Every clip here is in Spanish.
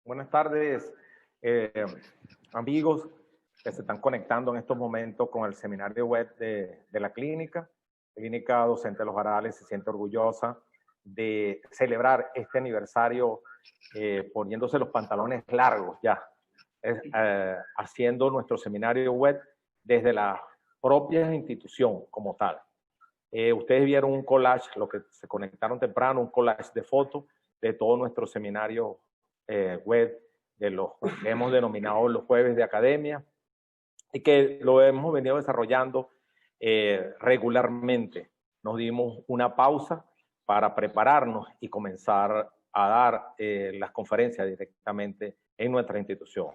Buenas tardes, amigos que se están conectando en estos momentos con el seminario web de la clínica. Clínica Docente Los Jarales se siente orgullosa de celebrar este aniversario poniéndose los pantalones largos ya, haciendo nuestro seminario web desde la propia institución como tal. Ustedes vieron un collage, los que se conectaron temprano, un collage de fotos de todo nuestro seminario web, de los que hemos denominado los jueves de academia, y que lo hemos venido desarrollando regularmente. Nos dimos una pausa para prepararnos y comenzar a dar las conferencias directamente en nuestra institución.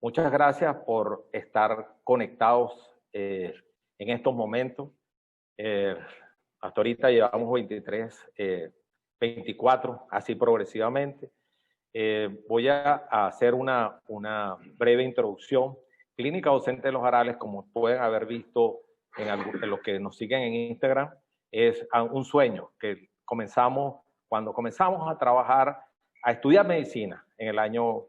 Muchas gracias por estar conectados en estos momentos. Hasta ahorita llevamos 23, 24, así progresivamente. Voy a hacer una breve introducción. Clínica Docente de Los Jarales, como pueden haber visto en los que nos siguen en Instagram, es un sueño que cuando comenzamos a trabajar, a estudiar medicina en el año,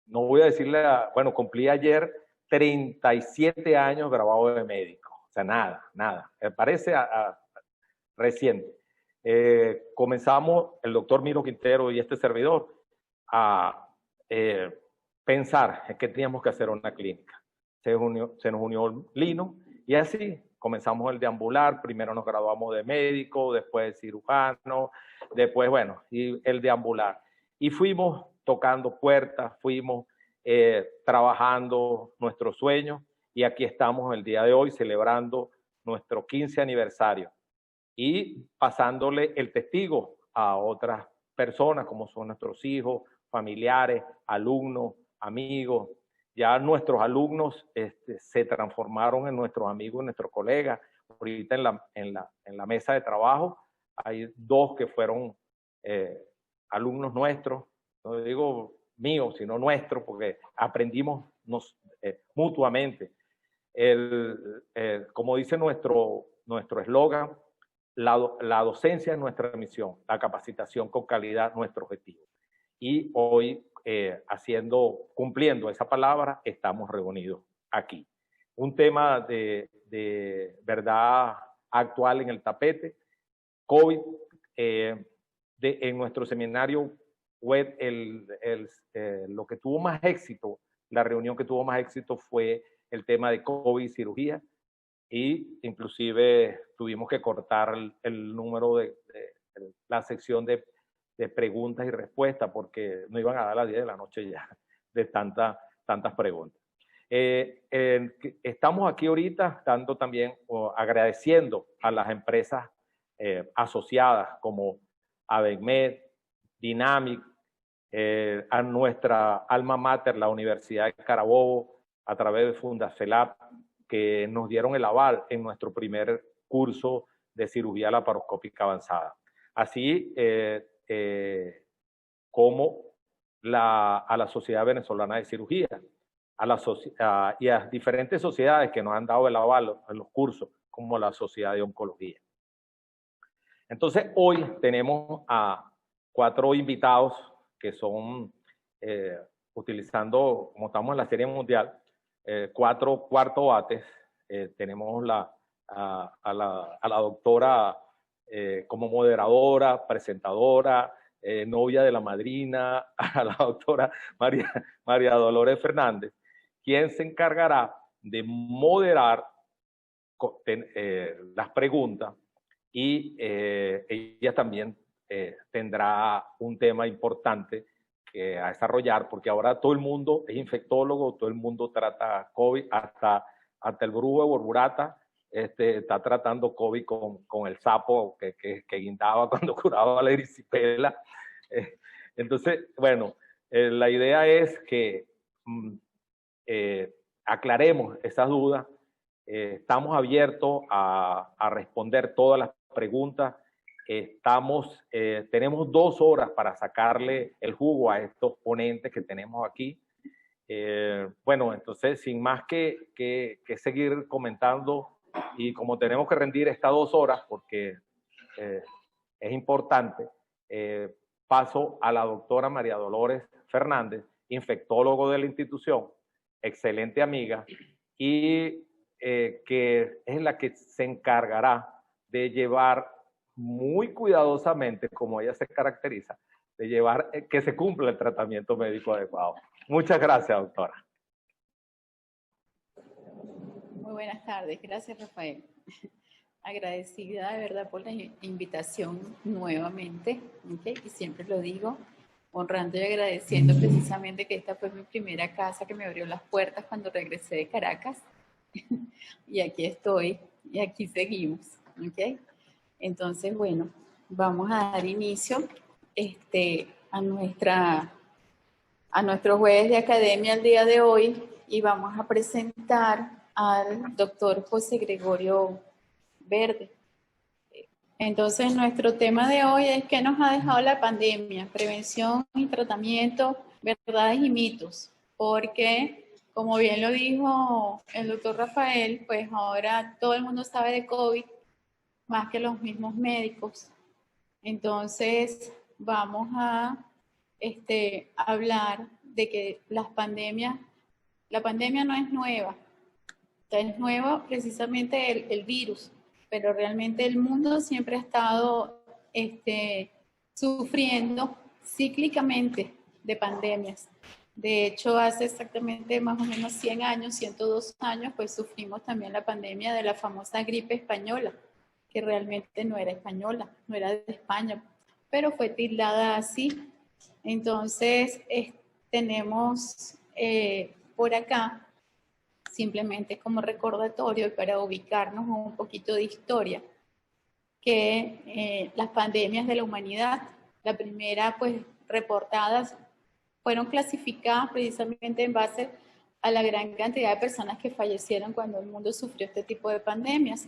no voy a decirle, bueno, cumplí ayer 37 años graduado de médico. O sea, nada. Parece reciente. Comenzamos, el doctor Miro Quintero y este servidor, a pensar en que teníamos que hacer una clínica. Se nos unió Lino y así comenzamos el deambular. Primero nos graduamos de médico, después de cirujano, después, bueno, y el deambular. Y fuimos tocando puertas, fuimos trabajando nuestros sueños y aquí estamos el día de hoy celebrando nuestro 15 aniversario y pasándole el testigo a otras personas como son nuestros hijos, familiares, alumnos, amigos. Ya nuestros alumnos se transformaron en nuestros amigos, en nuestros colegas. Ahorita en la mesa de trabajo hay dos que fueron alumnos nuestros, no digo míos, sino nuestros, porque aprendimos mutuamente. Como dice nuestro eslogan, la docencia es nuestra misión, la capacitación con calidad nuestro objetivo. Y hoy, cumpliendo esa palabra, estamos reunidos aquí. Un tema de verdad actual en el tapete, COVID. En nuestro seminario web, lo que tuvo más éxito, la reunión que tuvo más éxito fue el tema de COVID y cirugía, y inclusive tuvimos que cortar el número de la sección de preguntas y respuestas porque no iban a dar las 10 de la noche ya de tantas preguntas. Estamos aquí ahorita dando también agradeciendo a las empresas asociadas como ABECMED, Dynamic, a nuestra alma mater, la Universidad de Carabobo, a través de Fundacelab, que nos dieron el aval en nuestro primer curso de cirugía laparoscópica avanzada. Así como a la Sociedad Venezolana de Cirugía, y a diferentes sociedades que nos han dado el aval en los cursos, como la Sociedad de Oncología. Entonces, hoy tenemos a 4 invitados que son, utilizando, como estamos en la serie mundial, 4 cuarto bates. Tenemos a la doctora como moderadora, presentadora, novia de la madrina, a la doctora María Dolores Fernández, quien se encargará de moderar las preguntas, y ella también tendrá un tema importante a desarrollar, porque ahora todo el mundo es infectólogo, todo el mundo trata COVID, hasta el brujo de Borburata está tratando COVID con el sapo que guindaba cuando curaba la erisipela. Entonces, bueno, la idea es que aclaremos esas dudas. Estamos abiertos a responder todas las preguntas. Tenemos 2 horas para sacarle el jugo a estos ponentes que tenemos aquí. Bueno, entonces, sin más que seguir comentando, y como tenemos que rendir estas 2 horas, porque es importante, paso a la doctora María Dolores Fernández, infectólogo de la institución, excelente amiga, y que es la que se encargará de llevar muy cuidadosamente, como ella se caracteriza, de llevar que se cumpla el tratamiento médico adecuado. Muchas gracias, doctora. Muy buenas tardes. Gracias, Rafael. Agradecida de verdad por la invitación nuevamente, ¿okay? Y siempre lo digo, honrando y agradeciendo precisamente que esta fue mi primera casa que me abrió las puertas cuando regresé de Caracas. Y aquí estoy, y aquí seguimos, ¿ok? Entonces, bueno, vamos a dar inicio a nuestro jueves de academia el día de hoy y vamos a presentar al doctor José Gregorio Verde. Entonces, nuestro tema de hoy es ¿qué nos ha dejado la pandemia? Prevención y tratamiento, verdades y mitos. Porque, como bien lo dijo el doctor Rafael, pues ahora todo el mundo sabe de COVID, más que los mismos médicos. Entonces, vamos a hablar de que la pandemia no es nueva. Es nuevo precisamente el virus, pero realmente el mundo siempre ha estado sufriendo cíclicamente de pandemias. De hecho, hace exactamente más o menos 100 años, 102 años, pues sufrimos también la pandemia de la famosa gripe española, que realmente no era española, no era de España, pero fue tildada así. Entonces, tenemos por acá, simplemente como recordatorio y para ubicarnos un poquito de historia, que las pandemias de la humanidad, la primera pues reportadas, fueron clasificadas precisamente en base a la gran cantidad de personas que fallecieron cuando el mundo sufrió este tipo de pandemias.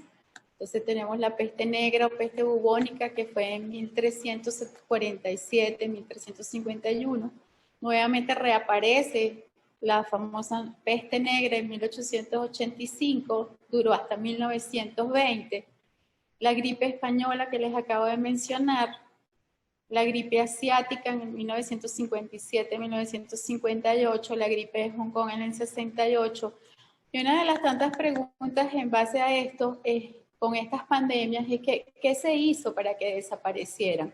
Entonces tenemos la peste negra o peste bubónica, que fue en 1347, 1351. Nuevamente reaparece la famosa peste negra en 1885, duró hasta 1920. La gripe española que les acabo de mencionar, la gripe asiática en 1957-1958, la gripe de Hong Kong en el 68. Y una de las tantas preguntas en base a esto con estas pandemias es que, ¿qué se hizo para que desaparecieran?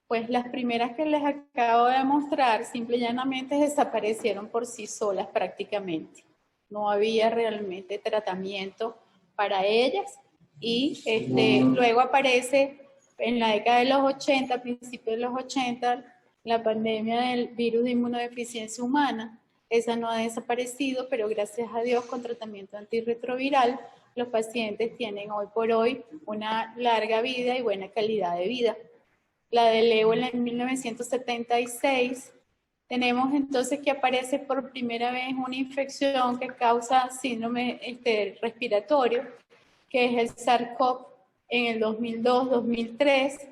Pues las primeras que les acabo de mostrar simple y llanamente desaparecieron por sí solas prácticamente. No había realmente tratamiento para ellas y luego aparece en la década de los 80, principios de los 80, la pandemia del virus de inmunodeficiencia humana. Esa no ha desaparecido, pero gracias a Dios con tratamiento antirretroviral los pacientes tienen hoy por hoy una larga vida y buena calidad de vida. La del ébola en 1976, tenemos entonces que aparece por primera vez una infección que causa síndrome respiratorio, que es el SARS-CoV en el 2002-2003.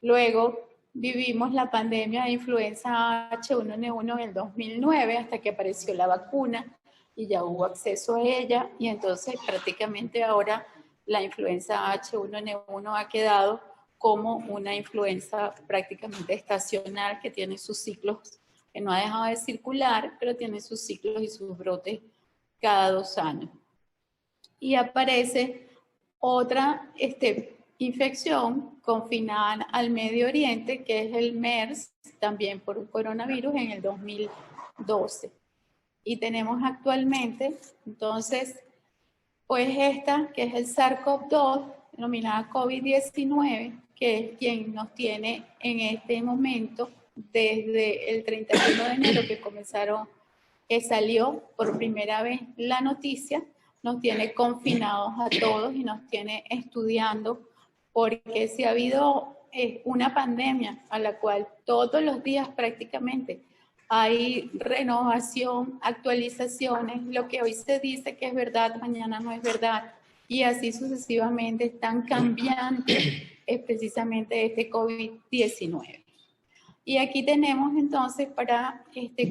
Luego vivimos la pandemia de influenza H1N1 en el 2009 hasta que apareció la vacuna y ya hubo acceso a ella y entonces prácticamente ahora la influenza H1N1 ha quedado como una influenza prácticamente estacional que tiene sus ciclos, que no ha dejado de circular, pero tiene sus ciclos y sus brotes cada 2 años. Y aparece otra infección confinada al Medio Oriente, que es el MERS, también por un coronavirus en el 2012. Y tenemos actualmente, entonces, pues esta, que es el SARS-CoV-2, denominada COVID-19, que es quien nos tiene en este momento, desde el 31 de enero que salió por primera vez la noticia, nos tiene confinados a todos y nos tiene estudiando, porque si ha habido una pandemia a la cual todos los días prácticamente hay renovación, actualizaciones, lo que hoy se dice que es verdad, mañana no es verdad, y así sucesivamente están cambiando precisamente este COVID-19. Y aquí tenemos entonces para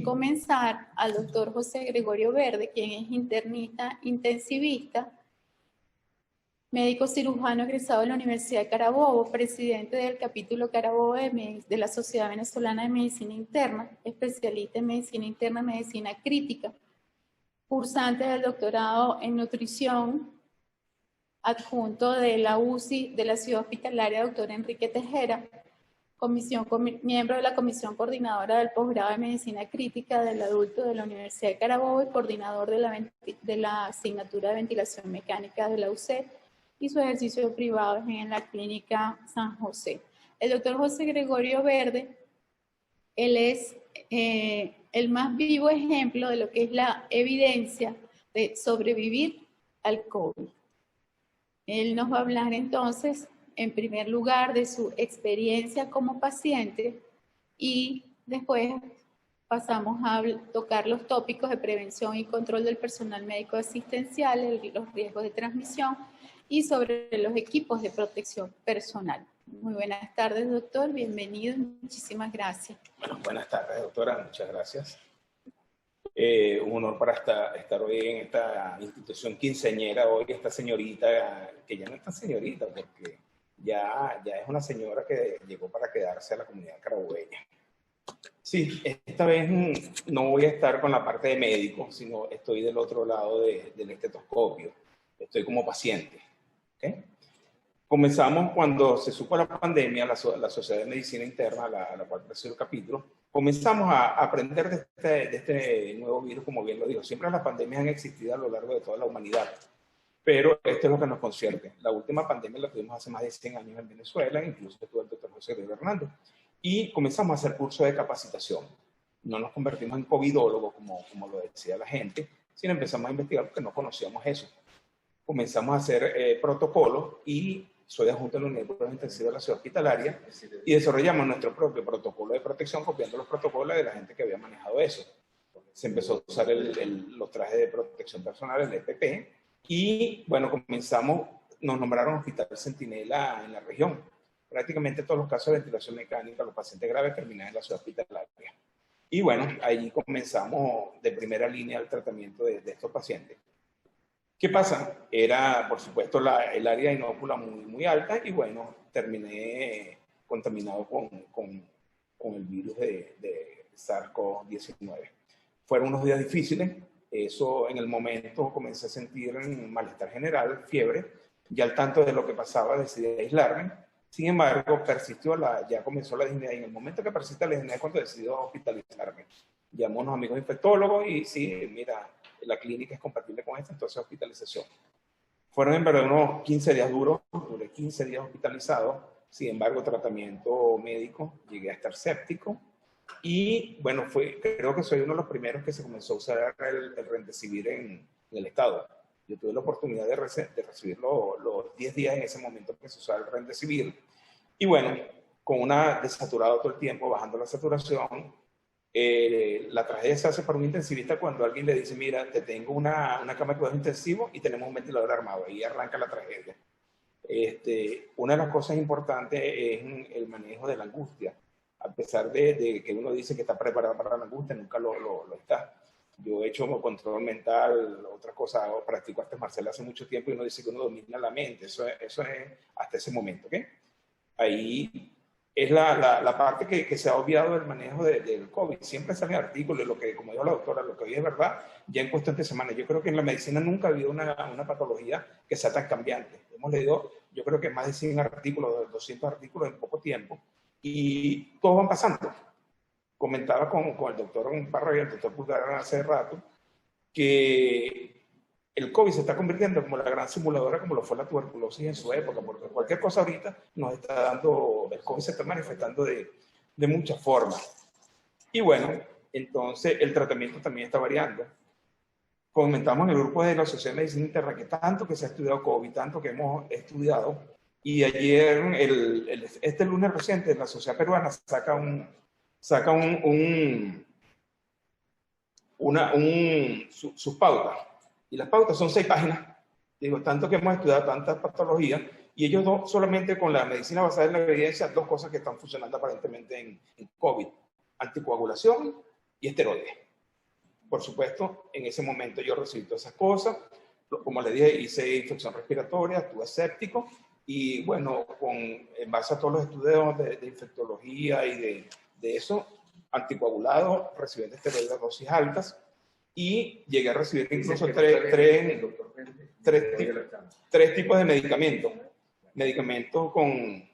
comenzar al doctor José Gregorio Verde, quien es internista intensivista, médico cirujano egresado de la Universidad de Carabobo, presidente del capítulo Carabobo de la Sociedad Venezolana de Medicina Interna, especialista en medicina interna y medicina crítica, cursante del doctorado en nutrición, adjunto de la UCI de la Ciudad Hospitalaria, doctor Enrique Tejera, miembro de la Comisión Coordinadora del Posgrado de Medicina Crítica del Adulto de la Universidad de Carabobo y coordinador de la asignatura de Ventilación Mecánica de la UCED, y su ejercicio privado es en la Clínica San José. El doctor José Gregorio Verde, él es el más vivo ejemplo de lo que es la evidencia de sobrevivir al COVID. Él nos va a hablar entonces, en primer lugar, de su experiencia como paciente y después pasamos a tocar los tópicos de prevención y control del personal médico asistencial, los riesgos de transmisión y sobre los equipos de protección personal. Muy buenas tardes, doctor. Bienvenido y muchísimas gracias. Bueno, buenas tardes, doctora. Muchas gracias. Un honor para estar hoy en esta institución quinceañera, hoy esta señorita, que ya no es tan señorita, porque ya es una señora que llegó para quedarse a la comunidad carabobeña. Sí, esta vez no voy a estar con la parte de médico, sino estoy del otro lado del estetoscopio. Estoy como paciente. ¿Okay? Comenzamos cuando se supo la pandemia, la Sociedad de Medicina Interna, a la cual presido el capítulo, comenzamos a aprender de este nuevo virus, como bien lo digo. Siempre las pandemias han existido a lo largo de toda la humanidad, pero esto es lo que nos concierne. La última pandemia la tuvimos hace más de 100 años en Venezuela, incluso estuvo el doctor José Gregorio Hernández, y comenzamos a hacer cursos de capacitación. No nos convertimos en covidólogos, como lo decía la gente, sino empezamos a investigar porque no conocíamos eso. Comenzamos a hacer protocolos y soy adjunto en la unidad de cuidados intensivos de la Ciudad Hospitalaria y desarrollamos nuestro propio protocolo de protección copiando los protocolos de la gente que había manejado eso. Se empezó a usar los trajes de protección personal, el EPP, y bueno, nos nombraron Hospital Centinela en la región. Prácticamente todos los casos de ventilación mecánica, los pacientes graves terminaban en la Ciudad Hospitalaria. Y bueno, ahí comenzamos de primera línea el tratamiento de estos pacientes. ¿Qué pasa? Era, por supuesto, el área inócula muy alta y bueno, terminé contaminado con el virus de SARS-CoV-19. Fueron unos días difíciles. Eso en el momento comencé a sentir malestar general, fiebre. Ya al tanto de lo que pasaba decidí aislarme. Sin embargo, ya comenzó la disnea. Y en el momento que persiste la disnea, cuando decidí hospitalizarme, llamó a unos amigos infectólogos y sí, mira, la clínica es compatible con esta, entonces hospitalización. Fueron en verdad unos 15 días duros, duré 15 días hospitalizado, sin embargo tratamiento médico, llegué a estar séptico y bueno, creo que soy uno de los primeros que se comenzó a usar el Remdesivir en el estado. Yo tuve la oportunidad de recibir los 10 días en ese momento que se usaba el Remdesivir y bueno, con una desaturado todo el tiempo, bajando la saturación. La tragedia se hace para un intensivista cuando alguien le dice, mira, te tengo una cama de cuidados intensivos y tenemos un ventilador armado. Ahí arranca la tragedia. Una de las cosas importantes es el manejo de la angustia. A pesar de que uno dice que está preparado para la angustia, nunca lo está. Yo he hecho control mental, otras cosas, practico artes marciales hace mucho tiempo y uno dice que uno domina la mente. Eso es hasta ese momento, ¿ok? Ahí es la parte que se ha obviado del manejo del COVID. Siempre salen artículos, como dijo la doctora, lo que hoy es verdad, ya en cuestión de semanas. Yo creo que en la medicina nunca ha habido una patología que sea tan cambiante. Hemos leído, yo creo que más de 100 artículos, 200 artículos en poco tiempo, y todos van pasando. Comentaba con el doctor Parra y el doctor Pulgar hace rato, que el COVID se está convirtiendo como la gran simuladora, como lo fue la tuberculosis en su época, porque cualquier cosa ahorita nos está dando, el COVID se está manifestando de muchas formas. Y bueno, entonces el tratamiento también está variando. Comentamos en el grupo de la Sociedad de Medicina Interna que tanto que se ha estudiado COVID, tanto que hemos estudiado, y ayer, este lunes reciente, la Sociedad Peruana saca sus pautas. Y las pautas son 6 páginas. Digo, tanto que hemos estudiado tantas patologías, y ellos solamente con la medicina basada en la evidencia, 2 cosas que están funcionando aparentemente en COVID: anticoagulación y esteroides. Por supuesto, en ese momento yo recibí todas esas cosas. como les dije, hice infección respiratoria, estuve escéptico, y bueno, en base a todos los estudios de infectología y de eso, anticoagulado, recibí esteroides de dosis altas, y llegué a recibir incluso tres tipos de medicamentos. Medicamentos con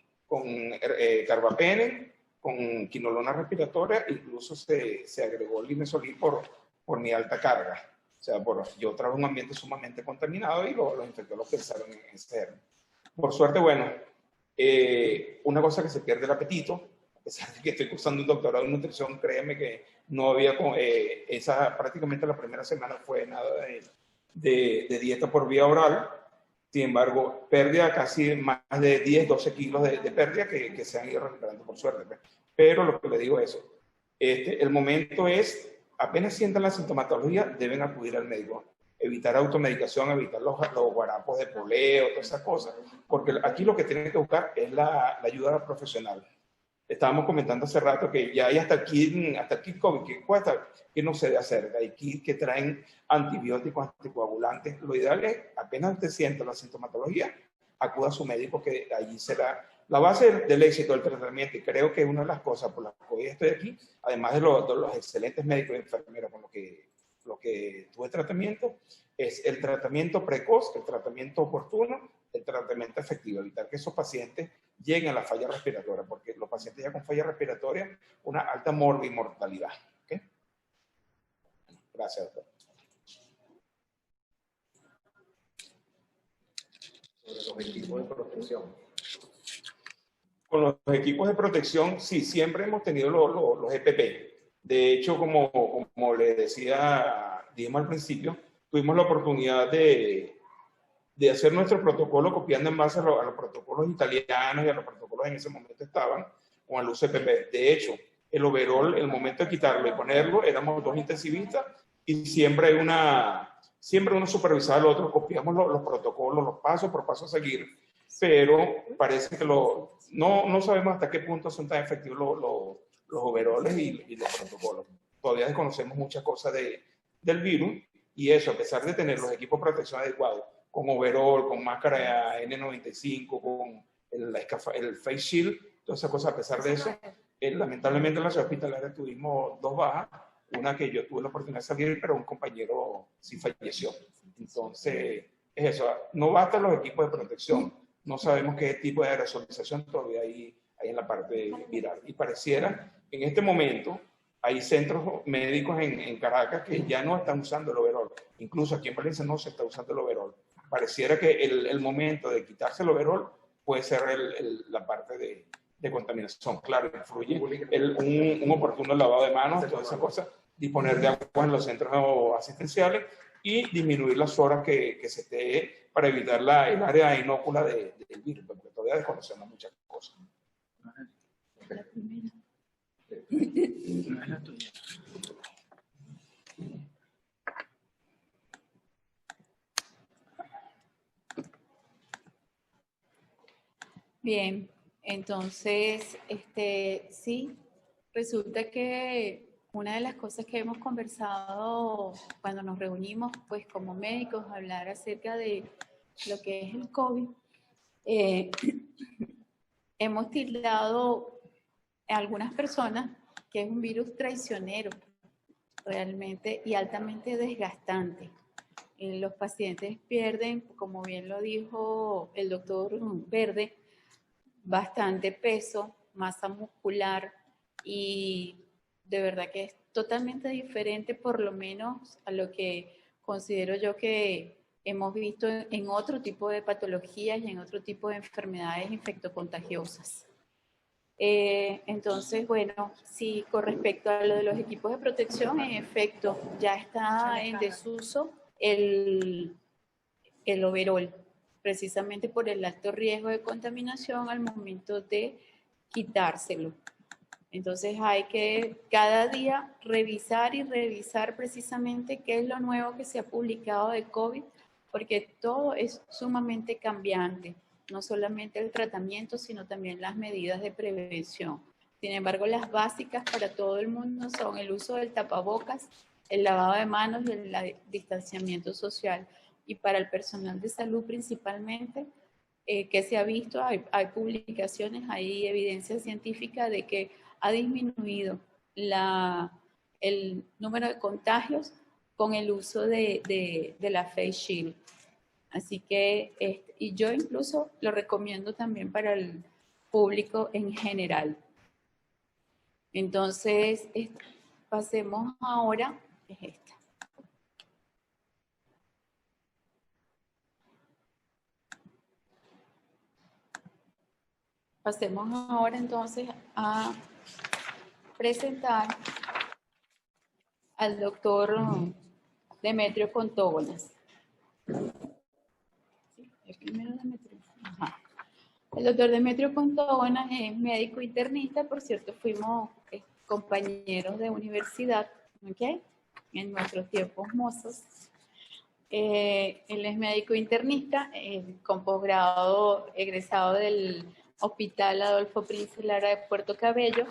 carbapene, con quinolona respiratoria, incluso se agregó el limesolid por mi alta carga. O sea, yo trabajo en un ambiente sumamente contaminado y los infectólogos pensaron en ser. Por suerte, bueno, una cosa que se pierde el apetito, a pesar de que estoy cursando un doctorado en nutrición, créeme que no había, prácticamente la primera semana fue nada de dieta por vía oral. Sin embargo, pérdida casi más de 10, 12 kilos de pérdida que se han ido recuperando por suerte. Pero lo que le digo es eso, el momento es, apenas sientan la sintomatología, deben acudir al médico. Evitar automedicación, evitar los guarapos de poleo, todas esas cosas, porque aquí lo que tienen que buscar es la ayuda profesional. Estábamos comentando hace rato que ya hay hasta el kit COVID, que no se debe hacer. Hay kits que traen antibióticos, anticoagulantes. Lo ideal es, apenas te sienta la sintomatología, acuda a su médico, que allí será la base del éxito del tratamiento. Y creo que una de las cosas por las que hoy estoy aquí, además de los excelentes médicos y enfermeros con lo que tuve tratamiento, es el tratamiento precoz, el tratamiento oportuno, el tratamiento efectivo, evitar que esos pacientes lleguen a la falla respiratoria, porque los pacientes ya con falla respiratoria, una alta mortalidad. ¿Okay? Gracias, doctor. Sobre los equipos de protección. Con los equipos de protección, sí, siempre hemos tenido los EPP. De hecho, como le dijimos al principio, tuvimos la oportunidad de hacer nuestro protocolo copiando en base a los protocolos italianos y a los protocolos en ese momento estaban con el uso de EPP. De hecho, el overall, el momento de quitarlo y ponerlo, éramos 2 intensivistas y siempre uno supervisaba al otro, copiamos los protocolos, los pasos por paso a seguir, pero parece que no sabemos hasta qué punto son tan efectivos los overoles y los protocolos. Todavía desconocemos muchas cosas del virus, y eso, a pesar de tener los equipos de protección adecuados, con overall, con máscara N95, con el face shield, todas esas cosas, a pesar de eso, lamentablemente en la ciudad hospitalaria tuvimos 2 bajas, una que yo tuve la oportunidad de salir, pero un compañero sí falleció. Entonces, es eso, no bastan los equipos de protección, no sabemos qué tipo de aerosolización todavía hay en la parte viral. Y pareciera, en este momento, hay centros médicos en Caracas que ya no están usando el overall. Incluso aquí en Valencia no se está usando el overall. Pareciera que el momento de quitarse el overall puede ser la parte de contaminación. Claro, influye un oportuno lavado de manos, todas esas cosas, disponer de agua en los centros asistenciales y disminuir las horas que se esté para evitar el área inócula del virus, porque todavía desconocemos muchas cosas. La primera. No es la tuya. Bien, entonces, sí, resulta que una de las cosas que hemos conversado cuando nos reunimos, pues como médicos, hablar acerca de lo que es el COVID, hemos tildado a algunas personas que es un virus traicionero, realmente, y altamente desgastante. Los pacientes pierden, como bien lo dijo el doctor Verde, bastante peso, masa muscular, y de verdad que es totalmente diferente, por lo menos a lo que considero yo que hemos visto en otro tipo de patologías y en otro tipo de enfermedades infectocontagiosas. Entonces, bueno, sí, con respecto a lo de los equipos de protección, en efecto, ya está en desuso el overol, precisamente por el alto riesgo de contaminación al momento de quitárselo. Entonces hay que cada día revisar y revisar precisamente qué es lo nuevo que se ha publicado de COVID, porque todo es sumamente cambiante, no solamente el tratamiento, sino también las medidas de prevención. Sin embargo, las básicas para todo el mundo son el uso del tapabocas, el lavado de manos y el distanciamiento social. y para el personal de salud principalmente, que se ha visto, hay publicaciones, hay evidencia científica de que ha disminuido el número de contagios con el uso de la Face Shield. Así que, y yo incluso lo recomiendo también para el público en general. Entonces, pasemos ahora, es esta. Pasemos ahora entonces a presentar al doctor Demetrio Contógonas. Sí, el primero Demetrio. Ajá. El doctor Demetrio Contógonas es médico internista, por cierto, fuimos compañeros de universidad, ¿ok? En nuestros tiempos mozos. Él es médico internista, con posgrado egresado del Hospital Adolfo Prince Lara de Puerto Cabello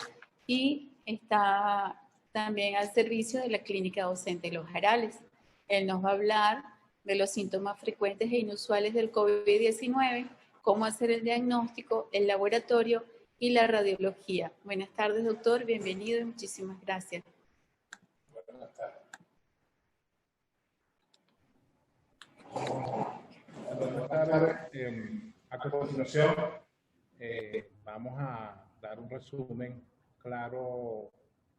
y está también al servicio de la clínica docente Los Jarales. Él nos va a hablar de los síntomas frecuentes e inusuales del COVID-19, cómo hacer el diagnóstico, el laboratorio y la radiología. Buenas tardes, doctor, bienvenido y muchísimas gracias. Buenas tardes. Buenas tardes. A continuación, vamos a dar un resumen claro,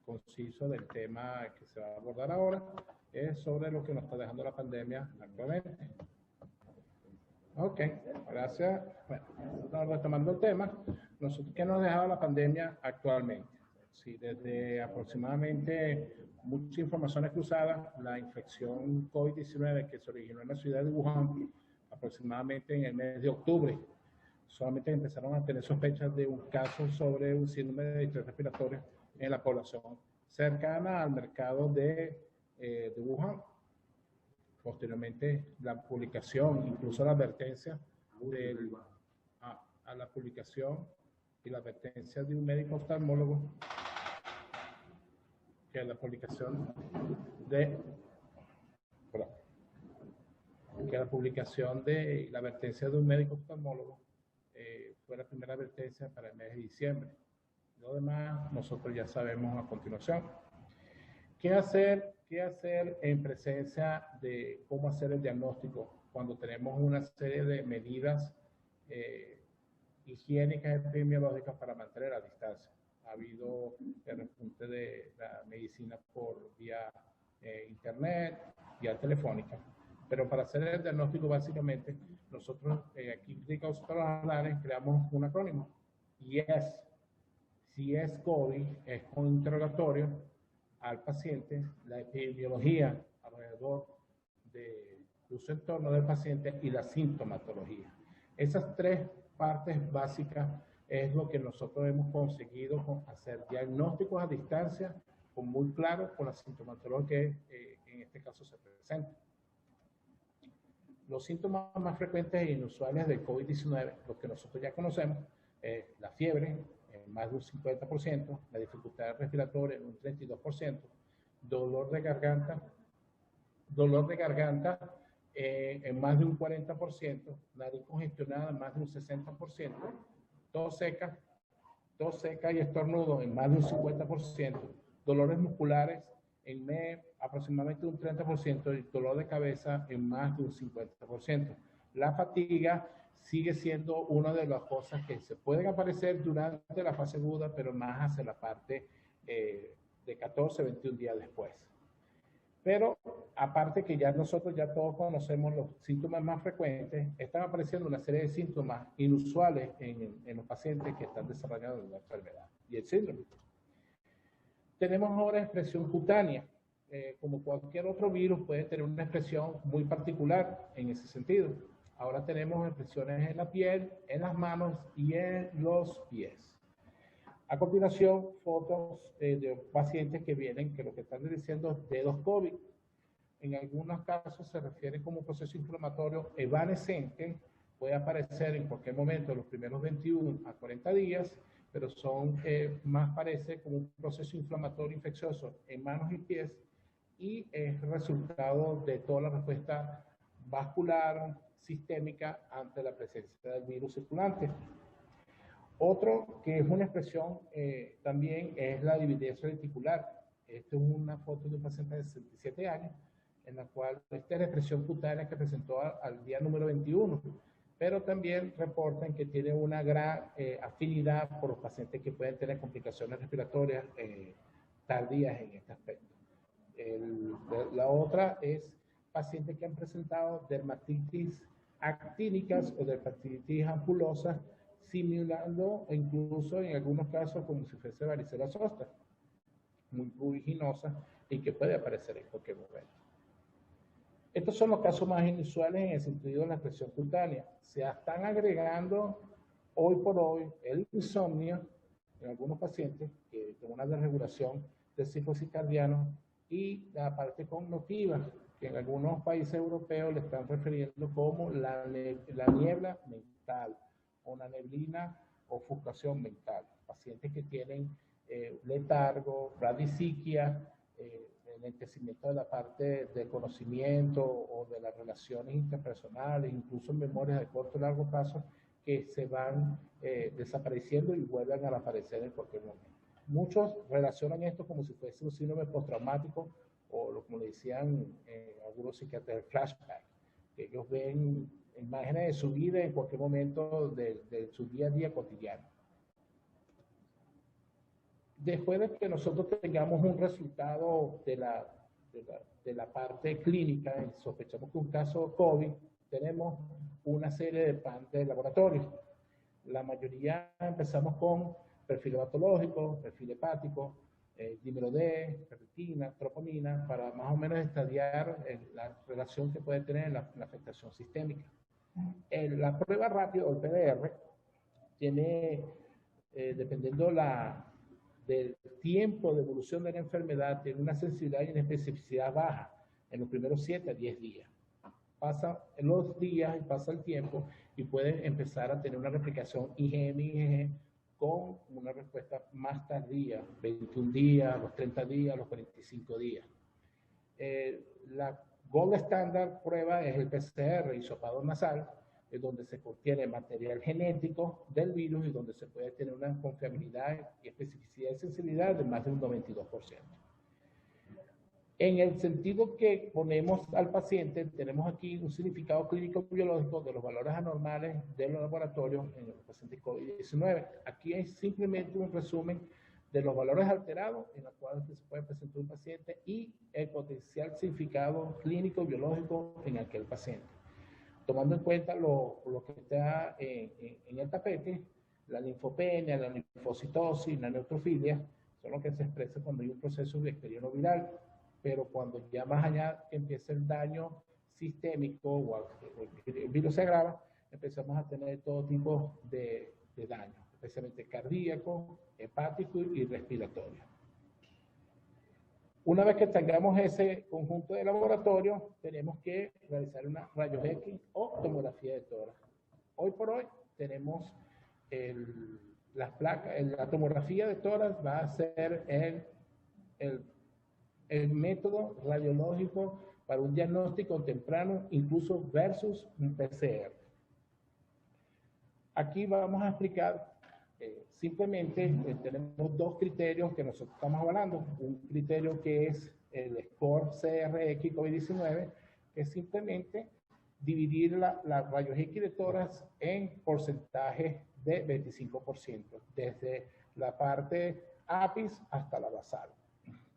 conciso del tema que se va a abordar ahora, es sobre lo que nos está dejando la pandemia actualmente. Ok, gracias. Bueno, retomando el tema, ¿qué nos ha dejado la pandemia actualmente? Sí, desde aproximadamente muchas informaciones cruzadas, la infección COVID-19 que se originó en la ciudad de Wuhan, aproximadamente en el mes de octubre, solamente empezaron a tener sospechas de un caso sobre un síndrome de distrés respiratorio en la población cercana al mercado de Wuhan. Posteriormente, la publicación, incluso la advertencia a la publicación y la advertencia de un médico oftalmólogo que la publicación de la advertencia de un médico oftalmólogo fue la primera advertencia para el mes de diciembre. Lo demás nosotros ya sabemos a continuación. ¿Qué hacer en presencia de cómo hacer el diagnóstico cuando tenemos una serie de medidas higiénicas epidemiológicas para mantener la distancia? Ha habido el repunte de la medicina por vía internet, vía telefónica. Pero para hacer el diagnóstico, básicamente, nosotros aquí en Clínica Hospitalares creamos un acrónimo. YES. Si es COVID, es con interrogatorio al paciente, la epidemiología alrededor de su entorno del paciente y la sintomatología. Esas tres partes básicas es lo que nosotros hemos conseguido con hacer diagnósticos a distancia, con muy claro con la sintomatología que en este caso se presenta. Los síntomas más frecuentes e inusuales del COVID-19, los que nosotros ya conocemos, es la fiebre, en más de un 50%, la dificultad respiratoria en un 32%, dolor de garganta en más de un 40%, nariz congestionada en más de un 60%, tos seca y estornudo en más de un 50%, dolores musculares en aproximadamente un 30% y dolor de cabeza en más de un 50%. La fatiga sigue siendo una de las cosas que se pueden aparecer durante la fase aguda, pero más hacia la parte de 14, 21 días después. Pero aparte que ya nosotros ya todos conocemos los síntomas más frecuentes, están apareciendo una serie de síntomas inusuales en los pacientes que están desarrollando la enfermedad y el síndrome. Tenemos ahora expresión cutánea. Como cualquier otro virus puede tener una expresión muy particular en ese sentido. Ahora tenemos expresiones en la piel, en las manos y en los pies. A continuación, fotos de pacientes que vienen, que lo que están diciendo es dedos COVID. En algunos casos se refiere como un proceso inflamatorio evanescente, puede aparecer en cualquier momento en los primeros 21 a 40 días, pero más parece como un proceso inflamatorio infeccioso en manos y pies y es resultado de toda la respuesta vascular sistémica ante la presencia del virus circulante. Otro que es una expresión también es la dividencia reticular. Esta es una foto de un paciente de 67 años, en la cual esta es la expresión cutánea que presentó al día número 21, pero también reportan que tiene una gran afinidad por los pacientes que pueden tener complicaciones respiratorias tardías en este aspecto. La otra es pacientes que han presentado dermatitis actínicas o dermatitis ampulosas, simulando incluso en algunos casos como si fuese varicela zoster, muy pruriginosa y que puede aparecer en cualquier momento. Estos son los casos más inusuales en el sentido de la expresión cutánea. Se están agregando hoy por hoy el insomnio en algunos pacientes que con una desregulación del ciclo circadiano y la parte cognitiva, que en algunos países europeos le están refiriendo como la niebla mental o una neblina o ofuscación mental. Pacientes que tienen letargo, bradisiquia, enlentecimiento de la parte del conocimiento o de las relaciones interpersonales, incluso memorias de corto y largo plazo, que se van desapareciendo y vuelven a aparecer en cualquier momento. Muchos relacionan esto como si fuese un síndrome postraumático o como le decían algunos psiquiatras, el flashback, que ellos ven imágenes de su vida en cualquier momento de su día a día cotidiano. Después de que nosotros tengamos un resultado de la parte clínica, y sospechamos que un caso COVID, tenemos una serie de pan de laboratorio. La mayoría empezamos con perfil hematológico, perfil hepático, dímero D, ferritina, troponina, para más o menos estadiar la relación que puede tener la afectación sistémica. La prueba rápida, o el PDR, tiene, dependiendo del tiempo de evolución de la enfermedad, tiene una sensibilidad y una especificidad baja en los primeros 7 a 10 días. Pasan los días y pasa el tiempo y puede empezar a tener una replicación IgM-IgG con una respuesta más tardía, 21 días, los 30 días, los 45 días. La gold standard prueba es el PCR, hisopado nasal, es donde se contiene material genético del virus y donde se puede tener una confiabilidad y especificidad y sensibilidad de más de un 92%. En el sentido que ponemos al paciente, tenemos aquí un significado clínico biológico de los valores anormales de los laboratorios en los pacientes COVID-19. Aquí es simplemente un resumen de los valores alterados en los cuales se puede presentar un paciente y el potencial significado clínico biológico en aquel paciente. Tomando en cuenta lo que está en el tapete, la linfopenia, la linfocitosis, la neutrofilia, son lo que se expresa cuando hay un proceso bacteriano viral. Pero cuando ya más allá empieza el daño sistémico o el virus se agrava, empezamos a tener todo tipo de daño, especialmente cardíaco, hepático y respiratorio. Una vez que tengamos ese conjunto de laboratorio, tenemos que realizar una rayos X o tomografía de tórax. Hoy por hoy tenemos las placas, la tomografía de tórax va a ser el método radiológico para un diagnóstico temprano, incluso versus un PCR. Aquí vamos a explicar simplemente, tenemos dos criterios que nosotros estamos hablando. Un criterio que es el score CRX COVID-19, que es simplemente dividir la rayos X de tórax en porcentaje de 25%, desde la parte ápice hasta la basal,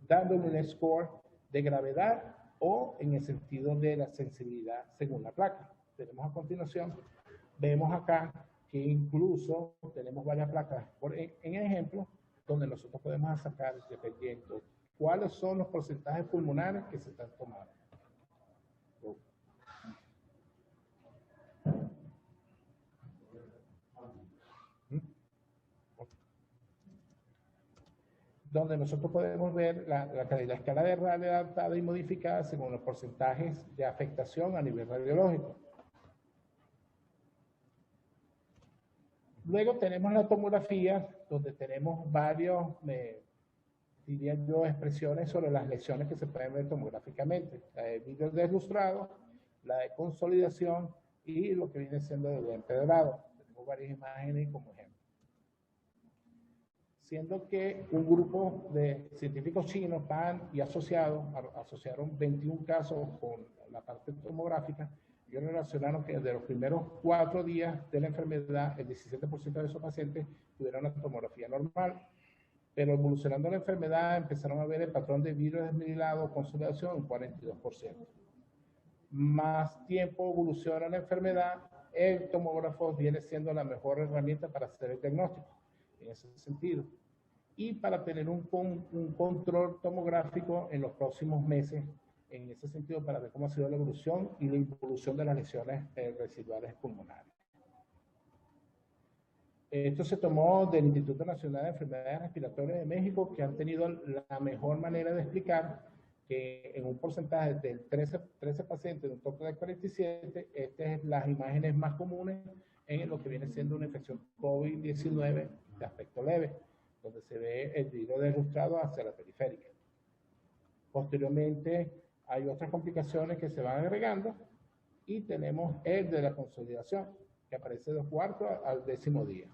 dándole un score de gravedad o en el sentido de la sensibilidad según la placa. Tenemos a continuación, vemos acá que incluso tenemos varias placas en ejemplo, donde nosotros podemos sacar, dependiendo cuáles son los porcentajes pulmonares que se están tomando. Donde nosotros podemos ver la escala de Rayleigh adaptada y modificada según los porcentajes de afectación a nivel radiológico. Luego tenemos la tomografía, donde tenemos varios, diría yo, expresiones sobre las lesiones que se pueden ver tomográficamente. La de vidrio deslustrado, la de consolidación y lo que viene siendo el empedrado. Tenemos varias imágenes como ejemplo. Siendo que un grupo de científicos chinos, PAN y asociaron 21 casos con la parte tomográfica. Ellos relacionaron que de los primeros 4 días de la enfermedad, el 17% de esos pacientes tuvieron una tomografía normal, pero evolucionando la enfermedad empezaron a ver el patrón de virus desmilado o consolidación en 42%. Más tiempo evoluciona la enfermedad, el tomógrafo viene siendo la mejor herramienta para hacer el diagnóstico, en ese sentido. Y para tener un control tomográfico en los próximos meses, en ese sentido, para ver cómo ha sido la evolución y la evolución de las lesiones residuales pulmonares. Esto se tomó del Instituto Nacional de Enfermedades Respiratorias de México, que han tenido la mejor manera de explicar que en un porcentaje del 13 pacientes de un total de 47, estas son las imágenes más comunes en lo que viene siendo una infección COVID-19 de aspecto leve, donde se ve el vidrio deslumbrado hacia la periférica. Posteriormente, hay otras complicaciones que se van agregando y tenemos el de la consolidación, que aparece del 4º al 10º día.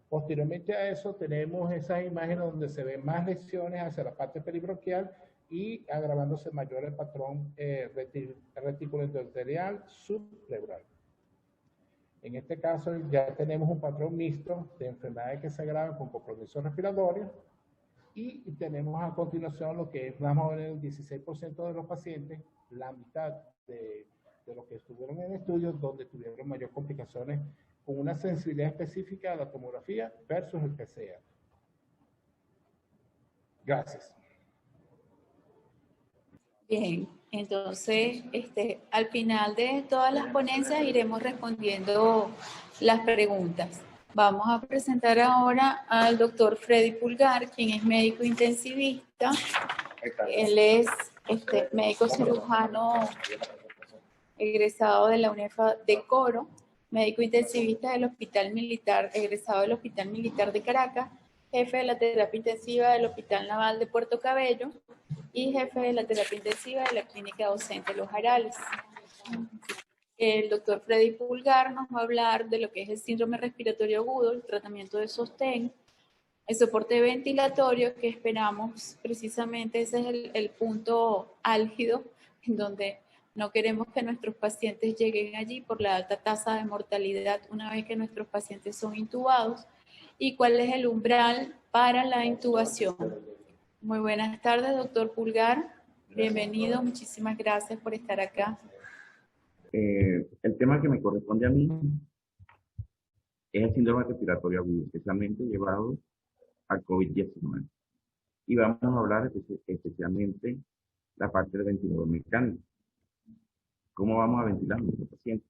Posteriormente a eso tenemos esas imágenes donde se ven más lesiones hacia la parte peribronquial y agravándose mayor el patrón retículo endotelial subpleural. En este caso ya tenemos un patrón mixto de enfermedades que se agravan con compromiso respiratorio y tenemos a continuación lo que es más o menos el 16% de los pacientes, la mitad de los que estuvieron en estudios donde tuvieron mayor complicaciones con una sensibilidad específica a la tomografía versus el PCR. Gracias. Bien, entonces al final de todas las ponencias iremos respondiendo las preguntas. Vamos a presentar ahora al doctor Freddy Pulgar, quien es médico intensivista. Él es médico cirujano egresado de la UNEFA de Coro, médico intensivista del Hospital Militar, egresado del Hospital Militar de Caracas, jefe de la terapia intensiva del Hospital Naval de Puerto Cabello y jefe de la terapia intensiva de la Clínica Docente Los Jarales. El doctor Freddy Pulgar nos va a hablar de lo que es el síndrome respiratorio agudo, el tratamiento de sostén, el soporte ventilatorio, que esperamos precisamente ese es el punto álgido en donde no queremos que nuestros pacientes lleguen allí por la alta tasa de mortalidad una vez que nuestros pacientes son intubados y cuál es el umbral para la intubación. Muy buenas tardes, doctor Pulgar. Bienvenido, muchísimas gracias por estar acá. El tema que me corresponde a mí es el síndrome respiratorio agudo, especialmente llevado al COVID-19. Y vamos a hablar especialmente la parte del ventilador mecánico. ¿Cómo vamos a ventilar a nuestros pacientes?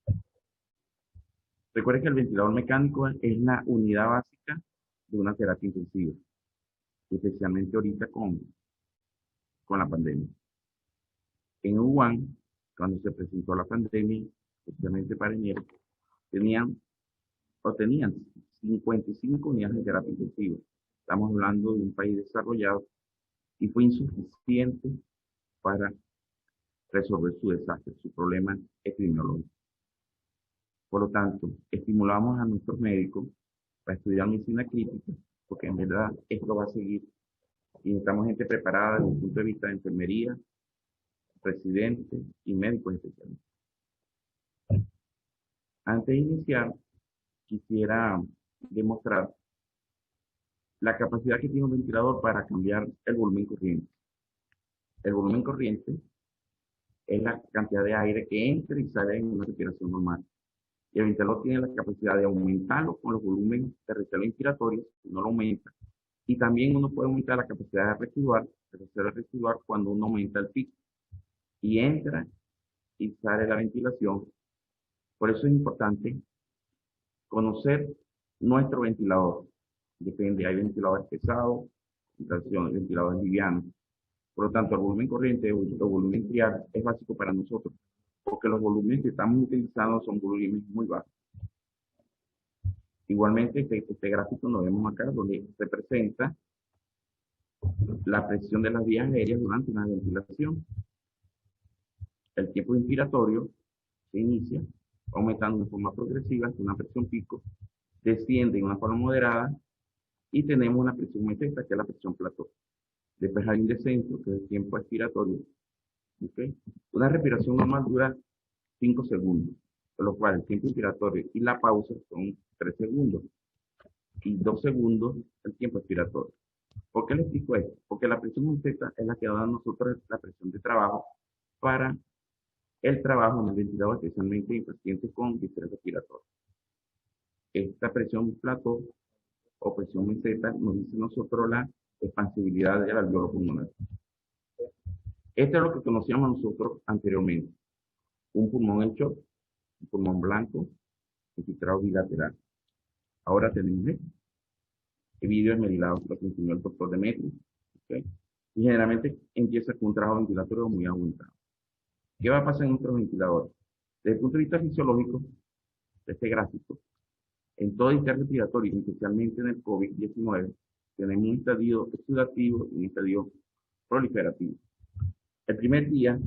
Recuerden que el ventilador mecánico es la unidad básica de una terapia intensiva, especialmente ahorita con la pandemia. En Wuhan, cuando se presentó la pandemia, especialmente para enero, tenían 55 unidades de terapia intensiva. Estamos hablando de un país desarrollado y fue insuficiente para resolver su desastre, su problema epidemiológico. Por lo tanto, estimulamos a nuestros médicos para estudiar medicina crítica, porque en verdad esto va a seguir y necesitamos gente preparada desde el punto de vista de enfermería, residentes y médicos especialistas. Antes de iniciar, quisiera demostrar la capacidad que tiene un ventilador para cambiar el volumen corriente. El volumen corriente es la cantidad de aire que entra y sale en una respiración normal. Y el ventilador tiene la capacidad de aumentarlo con los volúmenes terrestres inspiratorios, si no lo aumenta. Y también uno puede aumentar la capacidad de residuar cuando uno aumenta el pico. Y entra y sale la ventilación. Por eso es importante conocer nuestro ventilador. Depende, hay ventiladores pesados, ventiladores livianos. Por lo tanto, el volumen corriente o el volumen trial es básico para nosotros, porque los volúmenes que estamos utilizando son volúmenes muy bajos. Igualmente, este gráfico lo vemos acá, donde representa la presión de las vías aéreas durante una ventilación. El tiempo inspiratorio se inicia aumentando de forma progresiva hasta una presión pico, desciende en una forma moderada y tenemos una presión meseta, que es la presión plató. Después hay un descenso, que es el tiempo expiratorio. ¿Okay? Una respiración normal dura 5 segundos, por lo cual el tiempo inspiratorio y la pausa son 3 segundos y 2 segundos el tiempo expiratorio. ¿Por qué les explico esto? Porque la presión meseta es la que da a nosotros la presión de trabajo para el trabajo en el ventilador, especialmente en pacientes con distrés respiratorio. Esta presión plató o presión meseta nos dice nosotros la expansibilidad del alveolo pulmonar. Esto es lo que conocíamos nosotros anteriormente. Un pulmón en shock, un pulmón blanco, infiltrado bilateral. Ahora tenemos esto. El video es medilado, lo que enseñó el doctor Demetrio. ¿Okay? Y generalmente empieza con un trabajo ventilatorio muy aumentado. ¿Qué va a pasar en nuestros ventiladores? Desde el punto de vista fisiológico, de este gráfico, en todo distrés respiratorio, especialmente en el COVID-19, tenemos un estadio exudativo y un estadio proliferativo. El primer día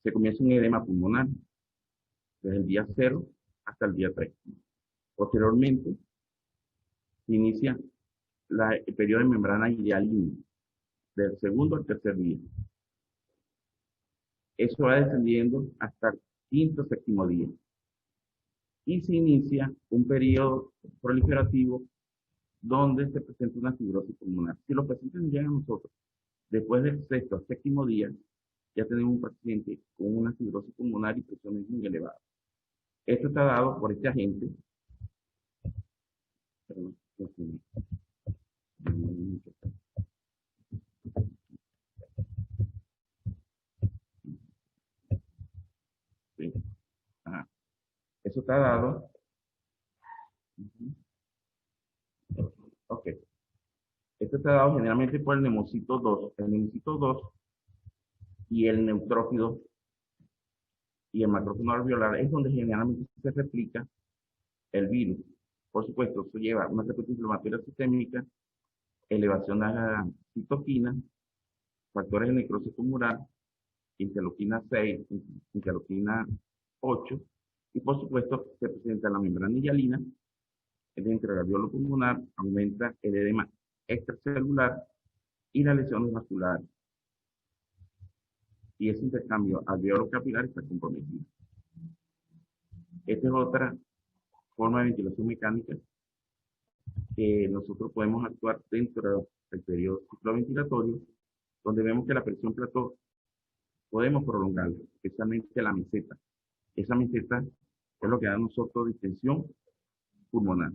se comienza un edema pulmonar desde el día 0 hasta el día 3. Posteriormente, se inicia el periodo de membrana hialina, del segundo al tercer día. Eso va descendiendo hasta el quinto, séptimo día. Y se inicia un periodo proliferativo donde se presenta una fibrosis pulmonar. Si los pacientes llegan a nosotros después del sexto al séptimo día, ya tenemos un paciente con una fibrosis pulmonar y presiones muy elevadas. Esto está dado por este agente. Sí. Eso está dado. Ok. Esto está dado generalmente por el nemocito 2. El nemocito 2 y el neutrófilo y el macrófago alveolar es donde generalmente se replica el virus. Por supuesto, eso lleva una respuesta inflamatoria sistémica, elevación de la citoquina, factores de necrosis pulmonar, interleuquina 6, interleuquina 8, y por supuesto se presenta la membrana hialina dentro del alveolo pulmonar, aumenta el edema extracelular y las lesiones vasculares. Y ese intercambio alveolo capilar está comprometido. Esta es otra forma de ventilación mecánica que nosotros podemos actuar dentro del periodo cicloventilatorio, donde vemos que la presión plató podemos prolongarla, especialmente la meseta. Esa meseta es lo que da a nosotros distensión pulmonar.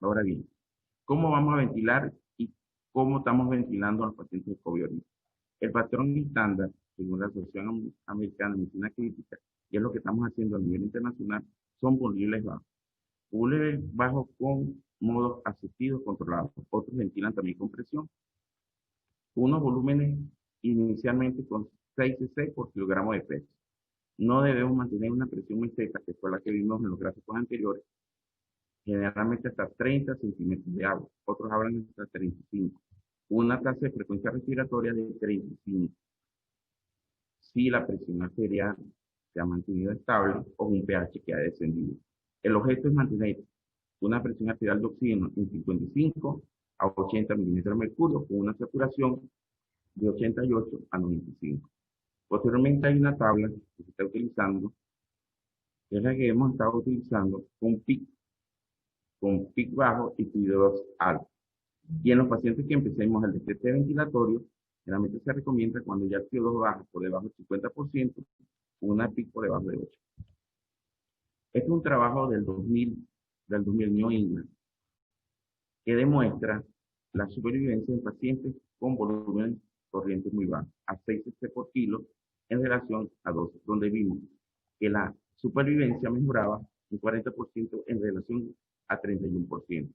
Ahora bien, ¿cómo vamos a ventilar y cómo estamos ventilando a los pacientes de COVID? El patrón estándar, según la Asociación Americana de Medicina Crítica, y es lo que estamos haciendo a nivel internacional, son volubles bajos. Volubles bajos con modos asistidos controlados. Otros ventilan también con presión. Unos volúmenes inicialmente con 6 cc por kilogramo de peso. No debemos mantener una presión meseta, que fue la que vimos en los gráficos anteriores, generalmente hasta 30 centímetros de agua. Otros hablan hasta 35. Una tasa de frecuencia respiratoria de 35. Si la presión arterial se ha mantenido estable o un pH que ha descendido. El objeto es mantener una presión arterial de oxígeno en 55 a 80 milímetros de mercurio con una saturación de 88 a 95. Posteriormente hay una tabla que se está utilizando, que es la que hemos estado utilizando con pic bajo y PID2 alto. Y en los pacientes que empecemos el desgaste ventilatorio, generalmente se recomienda cuando ya el CO2 baja por debajo del 50%, una PIC por debajo de 8. Este es un trabajo del 2000 New England, que demuestra la supervivencia en pacientes con volumen corriente muy bajo, a 6 cc por kilo, en relación a 12, donde vimos que la supervivencia mejoraba un 40% en relación a 31%.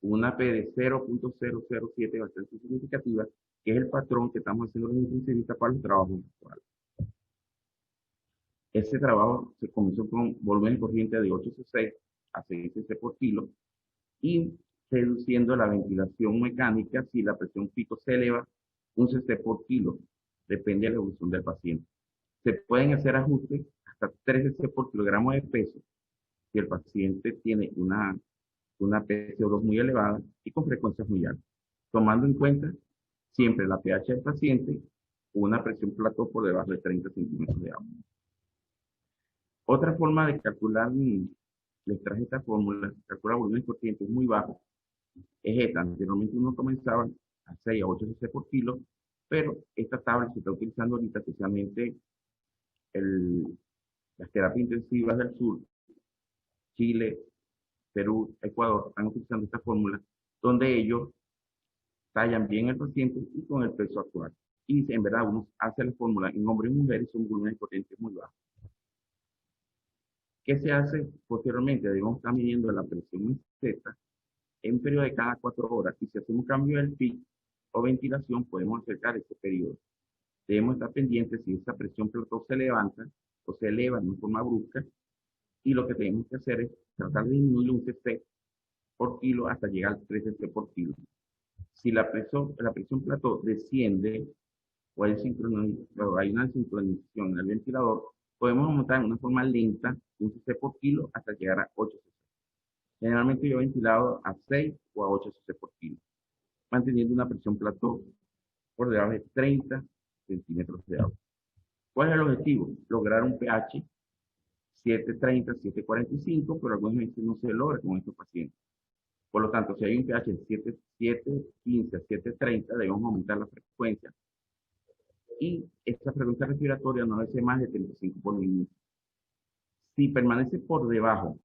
Una P de 0.007 bastante significativa, que es el patrón que estamos haciendo los intensivistas para los trabajos actuales. Ese trabajo se comenzó con volumen corriente de 8 cc a 6 cc por kilo y reduciendo la ventilación mecánica si la presión pico se eleva un cc por kilo, depende de la evolución del paciente. Se pueden hacer ajustes hasta 3 cc por kilogramo de peso si el paciente tiene una PCO2 muy elevada y con frecuencias muy altas, tomando en cuenta siempre la pH del paciente o una presión plató por debajo de 30 centímetros de agua. Otra forma de calcular, les traje esta fórmula, calcular volumen corriente es muy bajo, es esta. Anteriormente uno comenzaba a 6 a 8 cc por kilo, pero esta tabla se está utilizando ahorita, especialmente las terapias intensivas del sur, Chile, Perú, Ecuador, están utilizando esta fórmula, donde ellos tallan bien el paciente y con el peso actual. Y en verdad uno hace la fórmula en hombres y mujeres, son volúmenes corrientes muy bajos. ¿Qué se hace posteriormente? Debemos estar midiendo la presión Z en un periodo de cada 4 horas, y si hacemos un cambio del PIC o ventilación, podemos acercar ese periodo. Debemos estar pendientes si esa presión plató se levanta o se eleva de una forma brusca, y lo que tenemos que hacer es tratar de disminuir un cc por kilo hasta llegar al 3 cc por kilo. Si la presión plató desciende o hay una sincronización en el ventilador, podemos aumentar de una forma lenta un cc por kilo hasta llegar a 8 cc. Generalmente yo he ventilado a 6 o a 8 cc por kilo, manteniendo una presión plató por debajo de 30 centímetros de agua. ¿Cuál es el objetivo? Lograr un pH 730, 745, pero algunas veces no se logra con estos pacientes. Por lo tanto, si hay un pH de 715 a 730, debemos aumentar la frecuencia. Y esta frecuencia respiratoria no debe ser más de 35 por minuto. Si permanece por debajo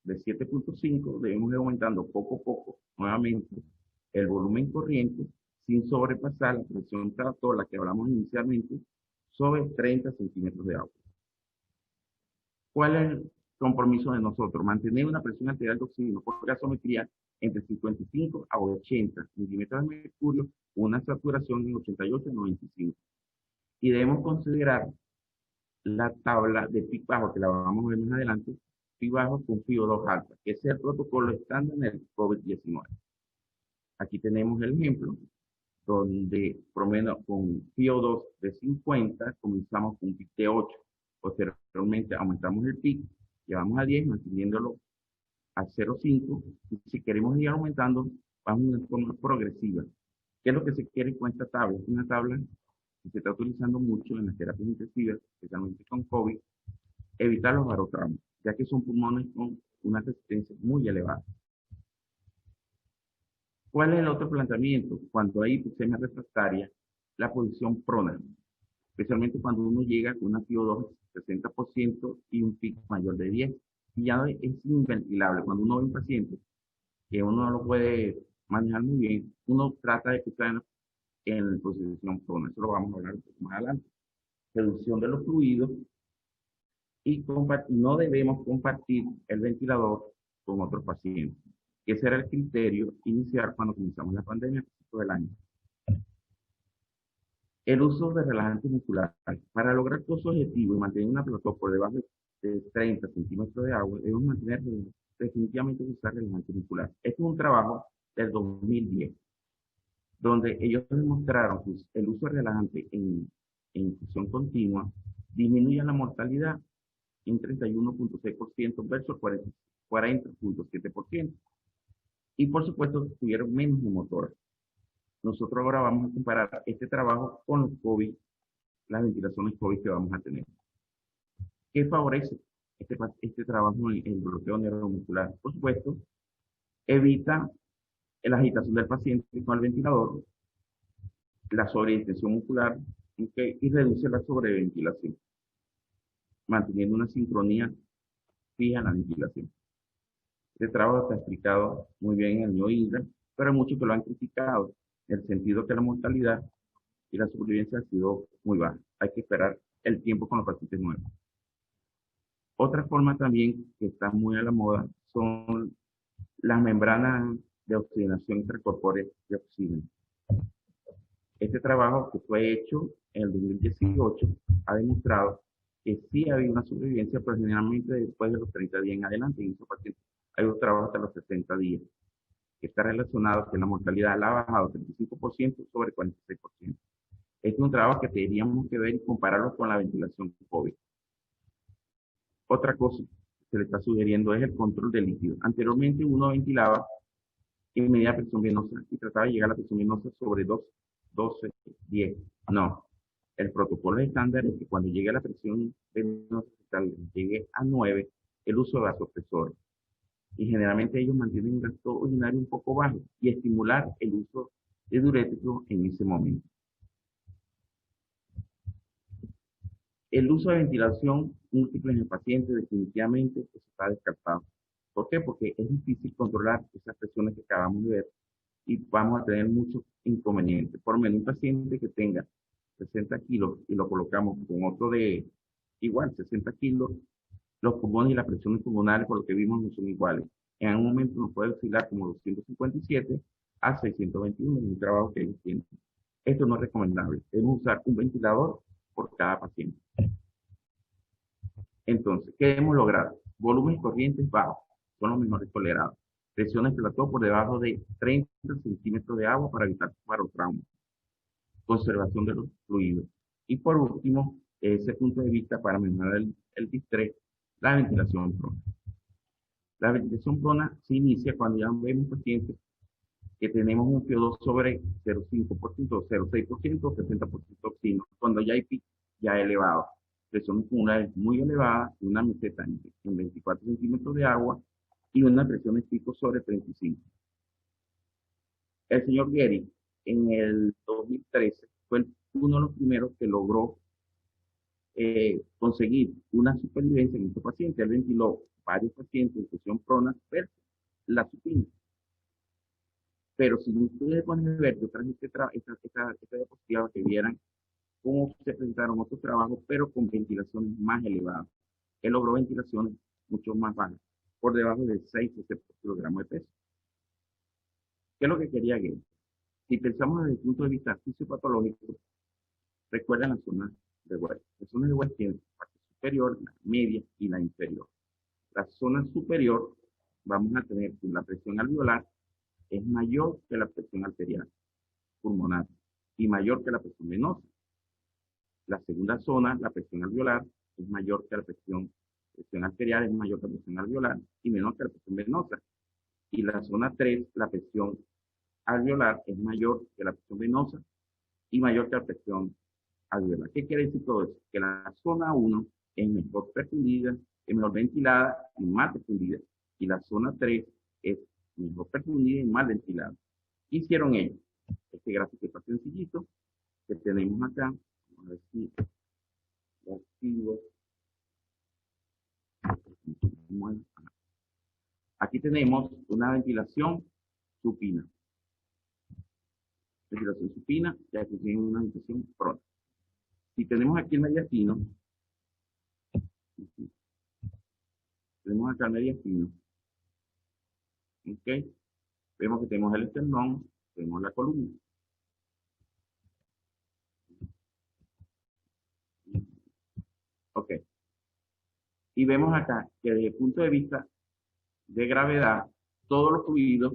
de 7.5, debemos ir aumentando poco a poco, nuevamente, el volumen corriente, sin sobrepasar la presión plató, la que hablamos inicialmente, sobre 30 centímetros de agua. ¿Cuál es el compromiso de nosotros? Mantener una presión arterial de oxígeno por gasometría entre 55 a 80 milímetros de mercurio, una saturación en 88 a 95. Y debemos considerar la tabla de PIC bajo, que la vamos a ver más adelante, PIC bajo con FiO2 alta, que es el protocolo estándar en el COVID-19. Aquí tenemos el ejemplo, donde promedio con FiO2 de 50, comenzamos con un PIC de 8. Posteriormente aumentamos el PIC, llevamos a 10, manteniéndolo a 0.5, y si queremos ir aumentando, vamos de forma progresiva. ¿Qué es lo que se quiere con esta tabla? Es una tabla que se está utilizando mucho en las terapias intensivas, especialmente con COVID, evitar los barotraumas, ya que son pulmones con una resistencia muy elevada. ¿Cuál es el otro planteamiento? Cuando hay hipoxemia refractaria, la posición prona, especialmente cuando uno llega con una FiO2 60% y un PIC mayor de 10, y ya es inventilable. Cuando uno ve un paciente que uno no lo puede manejar muy bien, uno trata de que esté en posición prona. Eso lo vamos a hablar un poco más adelante. Reducción de los fluidos, y no debemos compartir el ventilador con otros pacientes. Ese era el criterio inicial cuando comenzamos la pandemia a principios del año. El uso de relajantes musculares. Para lograr todo su objetivo y mantener una plató por debajo de 30 centímetros de agua, debemos mantener definitivamente usar relajantes musculares. Este es un trabajo del 2010, donde ellos demostraron que el uso de relajante en infusión continua disminuye la mortalidad en 31.6% versus 40.7%. Y por supuesto, tuvieron menos hemotoras. Nosotros ahora vamos a comparar este trabajo con los COVID, las ventilaciones COVID que vamos a tener. ¿Qué favorece este trabajo en el bloqueo neuromuscular? Por supuesto, evita la agitación del paciente con el ventilador, la sobreintensión muscular, y reduce la sobreventilación, manteniendo una sincronía fija en la ventilación. Este trabajo está explicado muy bien en el New England, pero hay muchos que lo han criticado, en el sentido que la mortalidad y la supervivencia ha sido muy baja. Hay que esperar el tiempo con los pacientes nuevos. Otra forma también que está muy a la moda son las membranas de oxigenación intracorpórea de oxígeno. Este trabajo, que fue hecho en el 2018, ha demostrado que sí había una supervivencia, pero generalmente después de los 30 días en adelante, en esos pacientes hay un trabajo hasta los 60 días, está relacionado a que la mortalidad la ha bajado 35% sobre 46%. Este es un trabajo que tendríamos que ver y compararlo con la ventilación COVID. Otra cosa que se le está sugiriendo es el control del líquido. Anteriormente uno ventilaba en media presión venosa y trataba de llegar a la presión venosa sobre 12, 10. No. El protocolo estándar es que cuando llegue a la presión venosa, llegue a 9, el uso de vasopresores. Y generalmente ellos mantienen un gasto urinario un poco bajo y estimular el uso de diuréticos en ese momento. El uso de ventilación múltiple en el paciente definitivamente está descartado. ¿Por qué? Porque es difícil controlar esas presiones que acabamos de ver y vamos a tener muchos inconvenientes. Por menos un paciente que tenga 60 kilos y lo colocamos con otro de igual 60 kilos, los pulmones y las presiones pulmonares, por lo que vimos, no son iguales. En algún momento nos puede oscilar como 257 a 621 en un trabajo que ellos tienen. Esto no es recomendable. Debemos usar un ventilador por cada paciente. Entonces, ¿qué hemos logrado? Volúmenes corrientes bajos, son los mejores tolerados. Presiones plató por debajo de 30 centímetros de agua para evitar barotrauma. Conservación de los fluidos. Y por último, ese punto de vista para mejorar el distrés, la ventilación prona. La ventilación prona se inicia cuando ya vemos pacientes que tenemos un PO2 sobre 0,5%, 0,6%, 60% oxígeno, cuando ya hay pico ya elevado. Presión pulmonar muy elevada, una meseta en 24 centímetros de agua y una presión de pico sobre 35. El señor Gehry en el 2013 fue uno de los primeros que logró conseguir una supervivencia en estos pacientes. Él ventiló varios pacientes en presión prona versus la supina. Pero si ustedes pueden ver, yo traje esta diapositiva que vieran cómo se presentaron otros trabajos, pero con ventilaciones más elevadas. Él logró ventilaciones mucho más bajas, por debajo de 6 o 7 kilogramos de peso. ¿Qué es lo que quería Gehry? Si pensamos desde el punto de vista fisiopatológico, recuerden la zona de West. La zona de West tiene la parte superior, la media y la inferior. La zona superior, vamos a tener que la presión alveolar es mayor que la presión arterial pulmonar y mayor que la presión venosa. La segunda zona, la presión alveolar, es mayor que la presión arterial, es mayor que la presión alveolar y menor que la presión venosa. Y la zona 3, la presión alveolar, es mayor que la presión venosa y mayor que la presión alveolar. ¿Qué quiere decir todo eso? Que la zona 1 es mejor perfundida, es mejor ventilada y más perfundida. Y la zona 3 es mejor perfundida y más ventilada. ¿Qué hicieron ellos? Este gráfico está sencillito que tenemos acá. Vamos a ver si lo activo. Aquí tenemos una ventilación supina. Ventilación supina, y aquí tenemos una ventilación prona. Si tenemos aquí el mediastino, tenemos acá el mediastino, ¿ok? Vemos que tenemos el esternón, tenemos la columna. Ok. Y vemos acá que desde el punto de vista de gravedad, todos los fluidos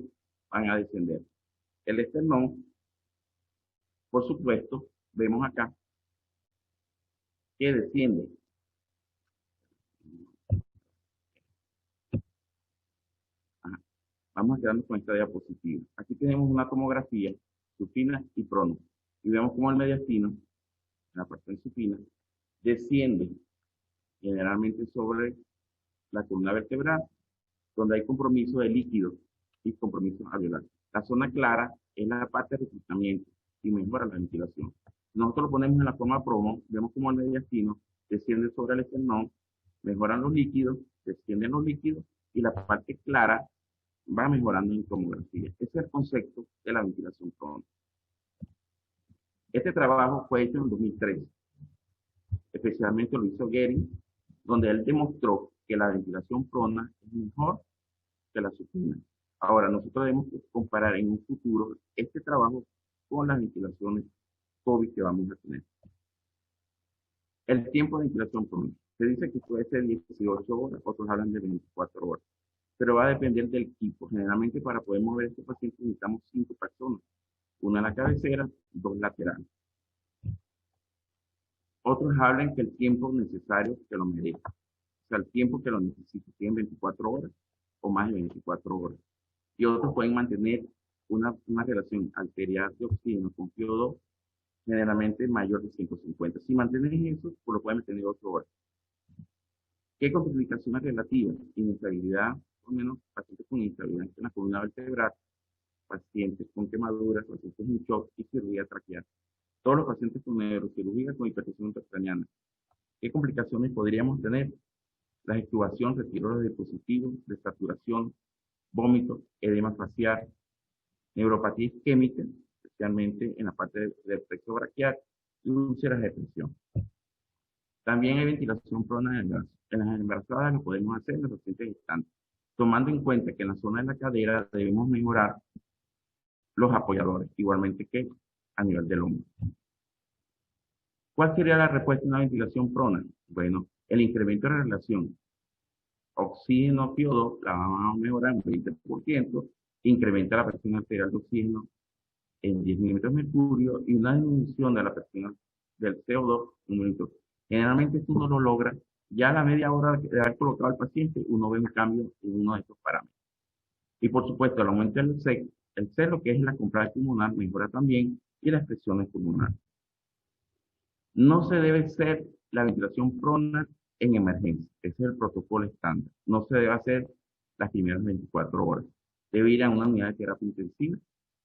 van a descender. El esternón, por supuesto, vemos acá que desciende. Vamos a quedarnos con esta diapositiva. Aquí tenemos una tomografía supina y prona. Y vemos cómo el mediastino, la parte supina, desciende generalmente sobre la columna vertebral, donde hay compromiso de líquido y compromiso alveolar. La zona clara es la parte de reclutamiento y mejora la ventilación. Nosotros lo ponemos en la forma promo, vemos como el mediastino desciende sobre el esternón, mejoran los líquidos, descienden los líquidos y la parte clara va mejorando en tomografía. Ese es el concepto de la ventilación prona. Este trabajo fue hecho en 2003. Especialmente lo hizo Gehry, donde él demostró que la ventilación prona es mejor que la supina. Ahora, nosotros debemos comparar en un futuro este trabajo con las ventilaciones COVID que vamos a tener. El tiempo de ventilación prona. Se dice que puede ser 18 horas, otros hablan de 24 horas. pero va a depender del equipo. Generalmente para poder mover a este paciente necesitamos 5 personas, una en la cabecera, 2 laterales. Otros hablan que el tiempo necesario que lo merece, o sea, el tiempo que lo necesita, tienen 24 horas o más de 24 horas. Y otros pueden mantener una relación arterial de oxígeno con PO2 generalmente mayor de 150. Si mantienen eso, pues lo pueden mantener 8 horas. ¿Qué complicaciones relativas? Inestabilidad, por lo menos pacientes con inestabilidad en la columna vertebral, pacientes con quemaduras, pacientes en shock y cirugía traqueal. Todos los pacientes con neurocirugía con hipertensión intracraniana. ¿Qué complicaciones podríamos tener? La extubación, retiro de dispositivos, desaturación, vómito, edema facial, neuropatía isquémica, especialmente en la parte del plexo braquial, y úlceras de presión. También hay ventilación prona en las embarazadas, lo podemos hacer en los pacientes gestantes, tomando en cuenta que en la zona de la cadera debemos mejorar los apoyadores, igualmente que a nivel del hombro. ¿Cuál sería la respuesta a una ventilación prona? Bueno, el incremento de la relación oxígeno-PO2 la vamos a mejorar en 20%, incrementa la presión arterial de oxígeno en 10 milímetros de mercurio y una disminución de la presión del CO2 un minuto. Generalmente esto uno lo logra ya a la media hora de haber colocado al paciente, uno ve un cambio en uno de estos parámetros. Y por supuesto, el aumento del SEC, lo que es la compresión pulmonar, mejora también, y las presiones pulmonares. No se debe hacer la ventilación prona en emergencia. Ese es el protocolo estándar. No se debe hacer las primeras 24 horas. Debe ir a una unidad de terapia intensiva,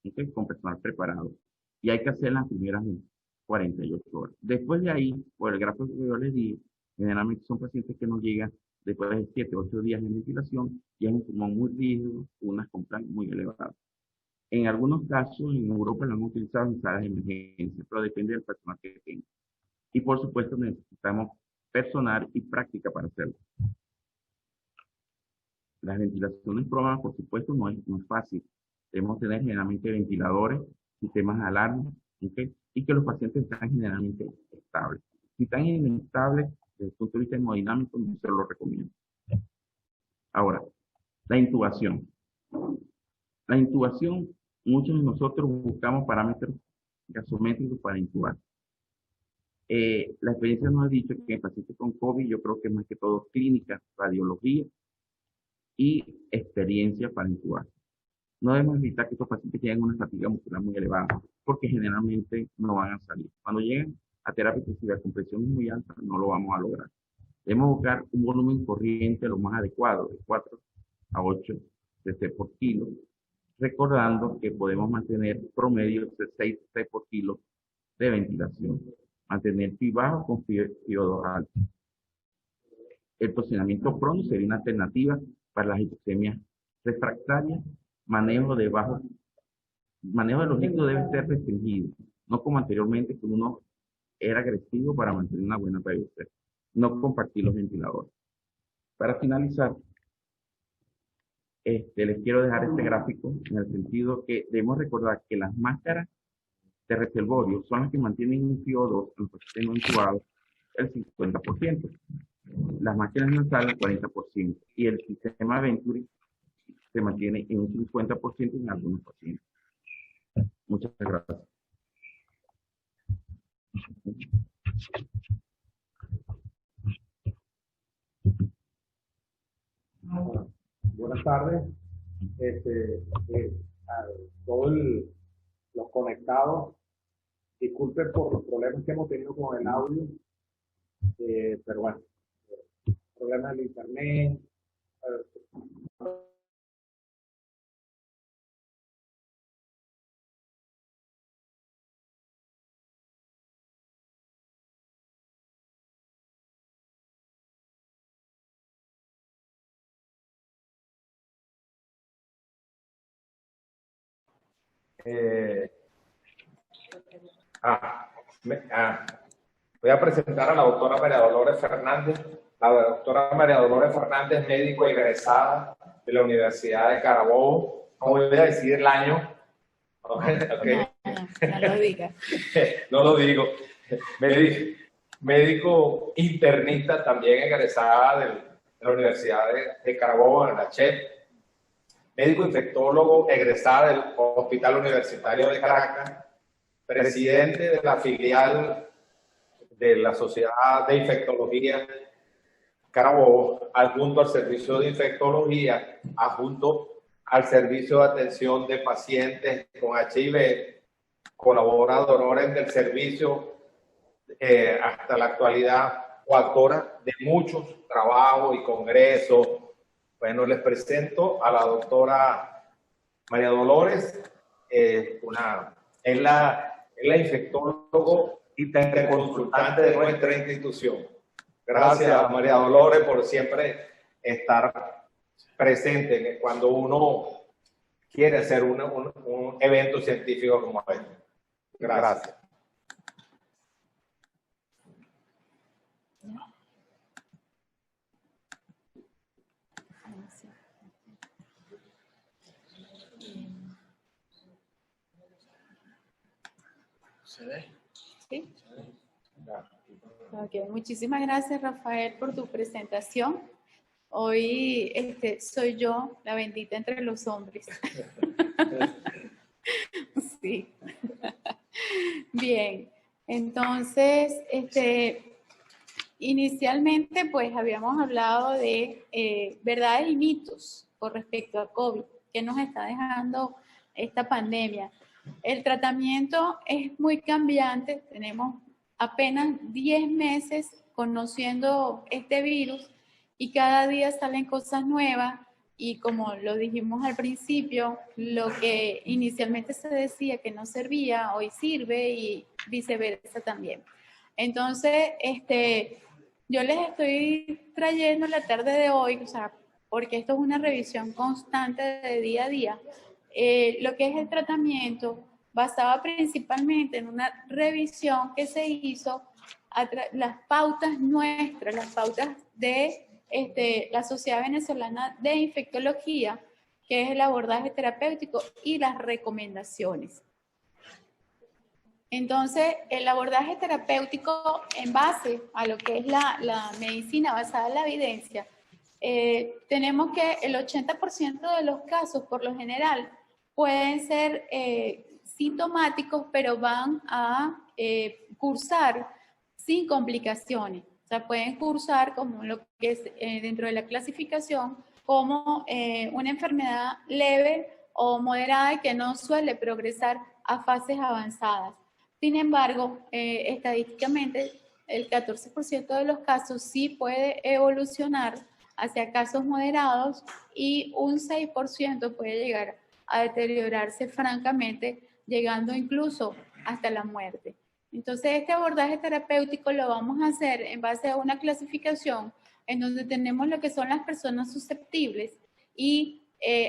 ¿okay?, con personal preparado. Y hay que hacer las primeras 48 horas. Después de ahí, por el gráfico que yo les di, generalmente son pacientes que nos llegan después de 7 o 8 días de ventilación y es un pulmón muy rígido, unas compras muy elevadas. En algunos casos, en Europa lo han utilizado en salas de emergencia, pero depende del personal que tenga. Y por supuesto necesitamos personal y práctica para hacerlo. Las ventilaciones probadas, por supuesto, no es fácil. Debemos tener generalmente ventiladores, sistemas de alarma, ¿okay?, y que los pacientes están generalmente estables. Si están inestables, desde el punto de vista hemodinámico, no se lo recomiendo. Ahora, la intubación. La intubación, muchos de nosotros buscamos parámetros gasométricos para intubar. La experiencia nos ha dicho que en pacientes con COVID, yo creo que más que todo clínica, radiología y experiencia para intubar. No debemos evitar que estos pacientes lleguen a una fatiga muscular muy elevada, porque generalmente no van a salir. Cuando lleguen a terapia intensiva con presiones muy altas, no lo vamos a lograr. Debemos buscar un volumen corriente lo más adecuado, de 4 a 8 cc por kilo, recordando que podemos mantener promedio de 6 cc por kilo de ventilación. Mantener PI bajo con PO2 alto. El posicionamiento prono sería una alternativa para las hipoxemias refractarias. Manejo de los líquidos debe ser restringido, no como anteriormente que uno era agresivo para mantener una buena PVC. No compartir los ventiladores. Para finalizar, les quiero dejar este gráfico en el sentido que debemos recordar que las máscaras de reservorio son las que mantienen un PO2 en el sistema intubado el 50%, las máquinas nasales el 40% y el sistema Venturi se mantiene en un 50% en algunos pacientes. Muchas gracias. Buenas tardes. A todos los conectados, disculpen por los problemas que hemos tenido con el audio, pero bueno, problemas del internet. Voy a presentar a la doctora María Dolores Fernández. La doctora María Dolores Fernández, médico egresada de la Universidad de Carabobo. No voy a decir el año. Okay. No lo diga. No lo digo. Médico internista, también egresada de la Universidad de Carabobo, en la CHEP. médico infectólogo egresada del Hospital Universitario de Caracas, presidente de la filial de la Sociedad de Infectología Carabobo, adjunto al servicio de infectología, adjunto al servicio de atención de pacientes con HIV, colaboradores del servicio hasta la actualidad, coautora de muchos trabajos y congresos. Bueno, les presento a la doctora María Dolores, es la infectólogo interconsultante de nuestra institución. Gracias, María Dolores, por siempre estar presente cuando uno quiere hacer un evento científico como este. Gracias. ¿Se ve? Sí. Okay. Muchísimas gracias, Rafael, por tu presentación. Hoy soy yo la bendita entre los hombres. Sí. Bien, entonces, inicialmente pues habíamos hablado de verdades y mitos con respecto a COVID, que nos está dejando esta pandemia. El tratamiento es muy cambiante, tenemos apenas 10 meses conociendo este virus y cada día salen cosas nuevas y como lo dijimos al principio, lo que inicialmente se decía que no servía, hoy sirve y viceversa también. Entonces, yo les estoy trayendo la tarde de hoy, o sea, porque esto es una revisión constante de día a día, lo que es el tratamiento basado principalmente en una revisión que se hizo, las pautas nuestras, las pautas de la Sociedad Venezolana de Infectología, que es el abordaje terapéutico y las recomendaciones. Entonces, el abordaje terapéutico en base a lo que es la medicina basada en la evidencia, tenemos que el 80% de los casos, por lo general, pueden ser sintomáticos, pero van a cursar sin complicaciones. O sea, pueden cursar como lo que es dentro de la clasificación como una enfermedad leve o moderada y que no suele progresar a fases avanzadas. Sin embargo, estadísticamente, el 14% de los casos sí puede evolucionar hacia casos moderados y un 6% puede llegar a deteriorarse francamente, llegando incluso hasta la muerte. Entonces, este abordaje terapéutico lo vamos a hacer en base a una clasificación en donde tenemos lo que son las personas susceptibles y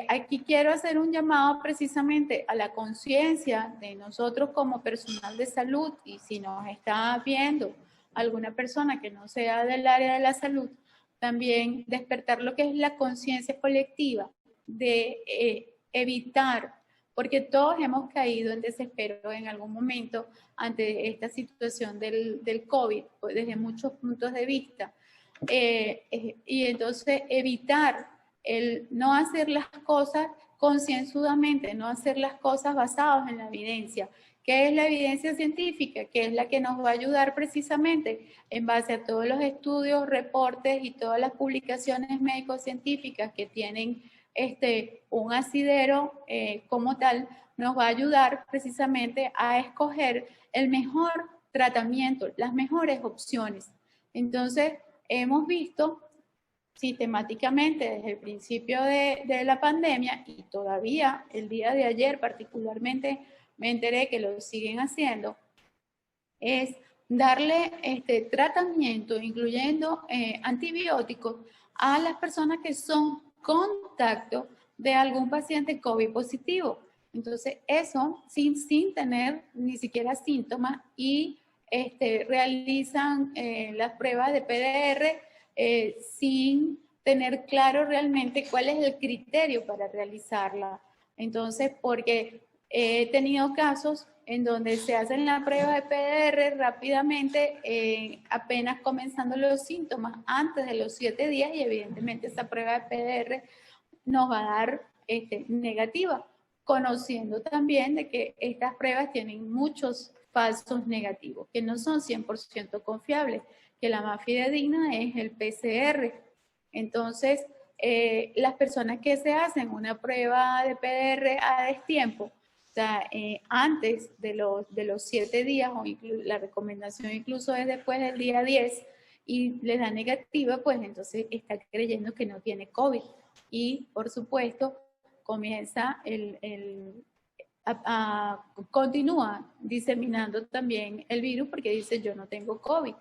aquí quiero hacer un llamado precisamente a la conciencia de nosotros como personal de salud y si nos está viendo alguna persona que no sea del área de la salud, también despertar lo que es la conciencia colectiva de evitar, porque todos hemos caído en desespero en algún momento ante esta situación del COVID, desde muchos puntos de vista. Y entonces evitar el no hacer las cosas concienzudamente, no hacer las cosas basadas en la evidencia. ¿Qué es la evidencia científica? Que es la que nos va a ayudar precisamente en base a todos los estudios, reportes y todas las publicaciones médico-científicas que tienen un asidero como tal, nos va a ayudar precisamente a escoger el mejor tratamiento, las mejores opciones. Entonces, hemos visto sistemáticamente desde el principio de la pandemia y todavía el día de ayer particularmente me enteré que lo siguen haciendo, es darle tratamiento, incluyendo antibióticos, a las personas que son contacto de algún paciente COVID positivo. Entonces, eso sin tener ni siquiera síntomas y realizan las pruebas de PDR sin tener claro realmente cuál es el criterio para realizarla. Entonces, porque he tenido casos en donde se hacen la prueba de PDR rápidamente, apenas comenzando los síntomas, antes de los 7 días, y evidentemente esa prueba de PDR nos va a dar negativa, conociendo también de que estas pruebas tienen muchos falsos negativos, que no son 100% confiables, que la más fidedigna es el PCR. Entonces, las personas que se hacen una prueba de PCR a destiempo, o sea, antes de los 7 días, o la recomendación incluso es después del día 10, y les da negativa, pues entonces está creyendo que no tiene COVID. Y, por supuesto, comienza continúa diseminando también el virus porque dice yo no tengo COVID.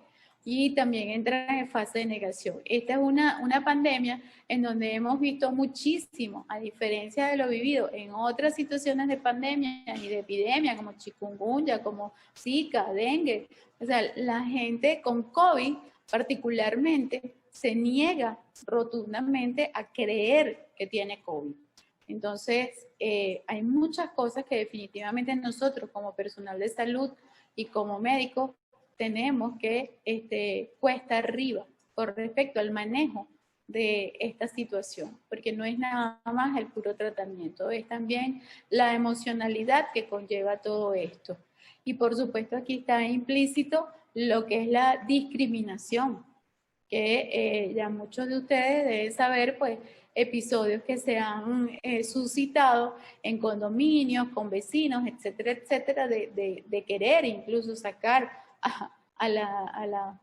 Y también entra en fase de negación. Esta es una pandemia en donde hemos visto muchísimo, a diferencia de lo vivido en otras situaciones de pandemia y de epidemia, como chikungunya, como Zika, dengue. O sea, la gente con COVID particularmente se niega rotundamente a creer que tiene COVID. Entonces, hay muchas cosas que definitivamente nosotros como personal de salud y como médicos tenemos que cuesta arriba con respecto al manejo de esta situación, porque no es nada más el puro tratamiento, es también la emocionalidad que conlleva todo esto. Y por supuesto aquí está implícito lo que es la discriminación, que ya muchos de ustedes deben saber, pues, episodios que se han suscitado en condominios, con vecinos, etcétera, etcétera, de querer incluso sacar a las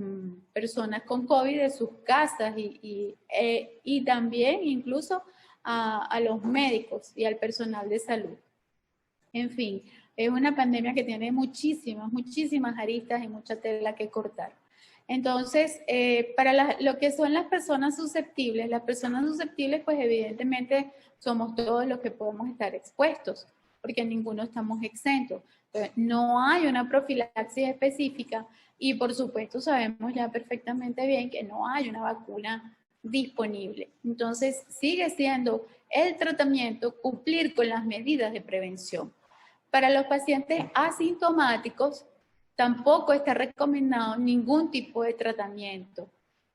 personas con COVID de sus casas y también incluso a los médicos y al personal de salud. En fin, es una pandemia que tiene muchísimas aristas y mucha tela que cortar. Entonces, para lo que son las personas susceptibles pues evidentemente somos todos los que podemos estar expuestos, porque ninguno estamos exentos. No hay una profilaxis específica y por supuesto sabemos ya perfectamente bien que no hay una vacuna disponible. Entonces, sigue siendo el tratamiento cumplir con las medidas de prevención. Para los pacientes asintomáticos, tampoco está recomendado ningún tipo de tratamiento.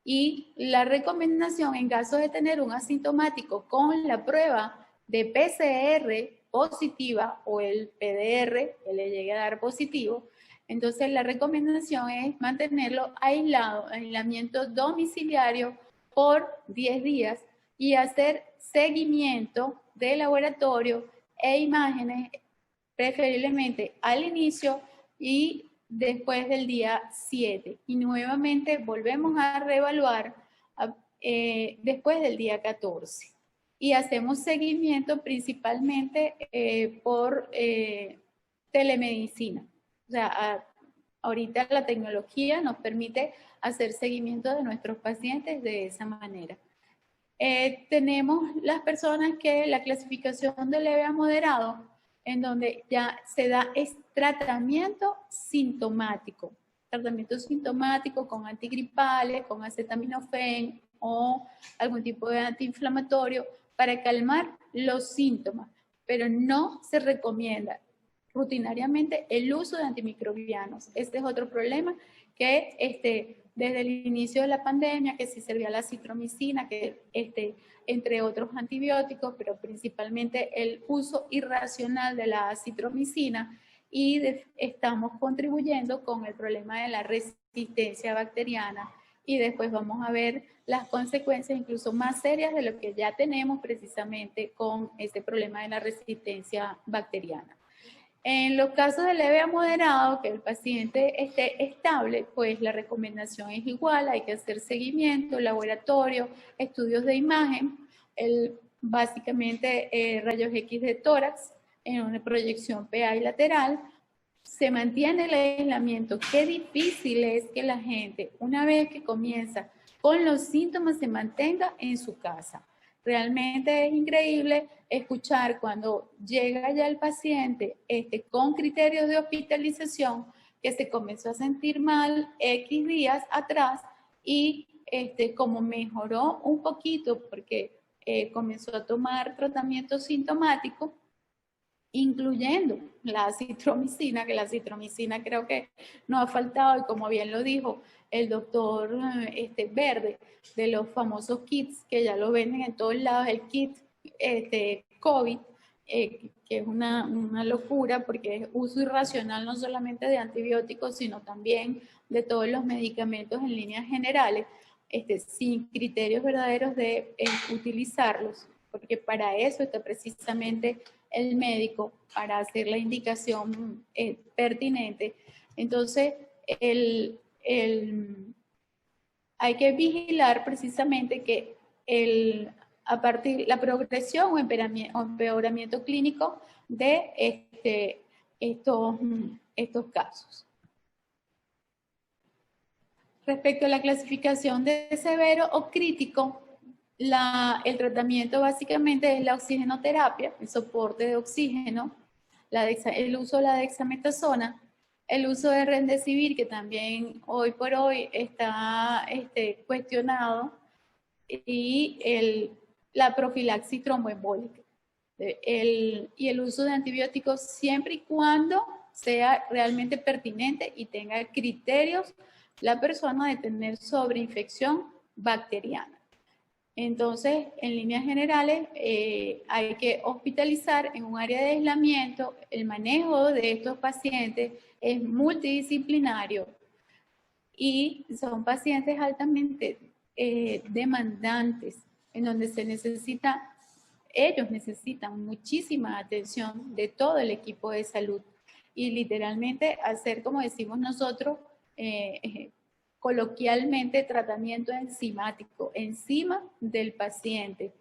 Y la recomendación en caso de tener un asintomático con la prueba de PCR positiva o el PDR que le llegue a dar positivo, entonces la recomendación es mantenerlo aislado, aislamiento domiciliario por 10 días y hacer seguimiento de laboratorio e imágenes preferiblemente al inicio y después del día 7. Y nuevamente volvemos a reevaluar después del día 14. Y hacemos seguimiento principalmente por telemedicina. O sea, ahorita la tecnología nos permite hacer seguimiento de nuestros pacientes de esa manera. Tenemos las personas que la clasificación de leve a moderado, en donde ya se da tratamiento sintomático con antigripales, con acetaminofén o algún tipo de antiinflamatorio para calmar los síntomas, pero no se recomienda rutinariamente el uso de antimicrobianos. Este es otro problema que desde el inicio de la pandemia, que sí servía la citromicina, que entre otros antibióticos, pero principalmente el uso irracional de la citromicina, y estamos contribuyendo con el problema de la resistencia bacteriana, y después vamos a ver las consecuencias incluso más serias de lo que ya tenemos precisamente con este problema de la resistencia bacteriana. En los casos de leve a moderado, que el paciente esté estable, pues la recomendación es igual, hay que hacer seguimiento, laboratorio, estudios de imagen, básicamente rayos X de tórax en una proyección PA y lateral. Se mantiene el aislamiento. Qué difícil es que la gente, una vez que comienza con los síntomas, se mantenga en su casa. Realmente es increíble escuchar cuando llega ya el paciente con criterios de hospitalización, que se comenzó a sentir mal X días atrás y como mejoró un poquito porque comenzó a tomar tratamiento sintomático, incluyendo la acitromicina, que la acitromicina creo que no ha faltado, y como bien lo dijo el doctor Verde, de los famosos kits que ya lo venden en todos lados, el kit COVID, que es una locura porque es uso irracional no solamente de antibióticos, sino también de todos los medicamentos en líneas generales, sin criterios verdaderos de utilizarlos, porque para eso está precisamente el médico, para hacer la indicación pertinente. Entonces, hay que vigilar precisamente que a partir la progresión o empeoramiento clínico de estos casos. Respecto a la clasificación de severo o crítico, el tratamiento básicamente es la oxigenoterapia, el soporte de oxígeno, el uso de la dexametasona, el uso de remdesivir, que también hoy por hoy está cuestionado, y la profilaxis tromboembólica. Y el uso de antibióticos siempre y cuando sea realmente pertinente y tenga criterios la persona de tener sobreinfección bacteriana. Entonces, en líneas generales, hay que hospitalizar en un área de aislamiento. El manejo de estos pacientes es multidisciplinario y son pacientes altamente demandantes, en donde ellos necesitan muchísima atención de todo el equipo de salud y literalmente hacer, como decimos nosotros, coloquialmente, tratamiento enzimático encima del paciente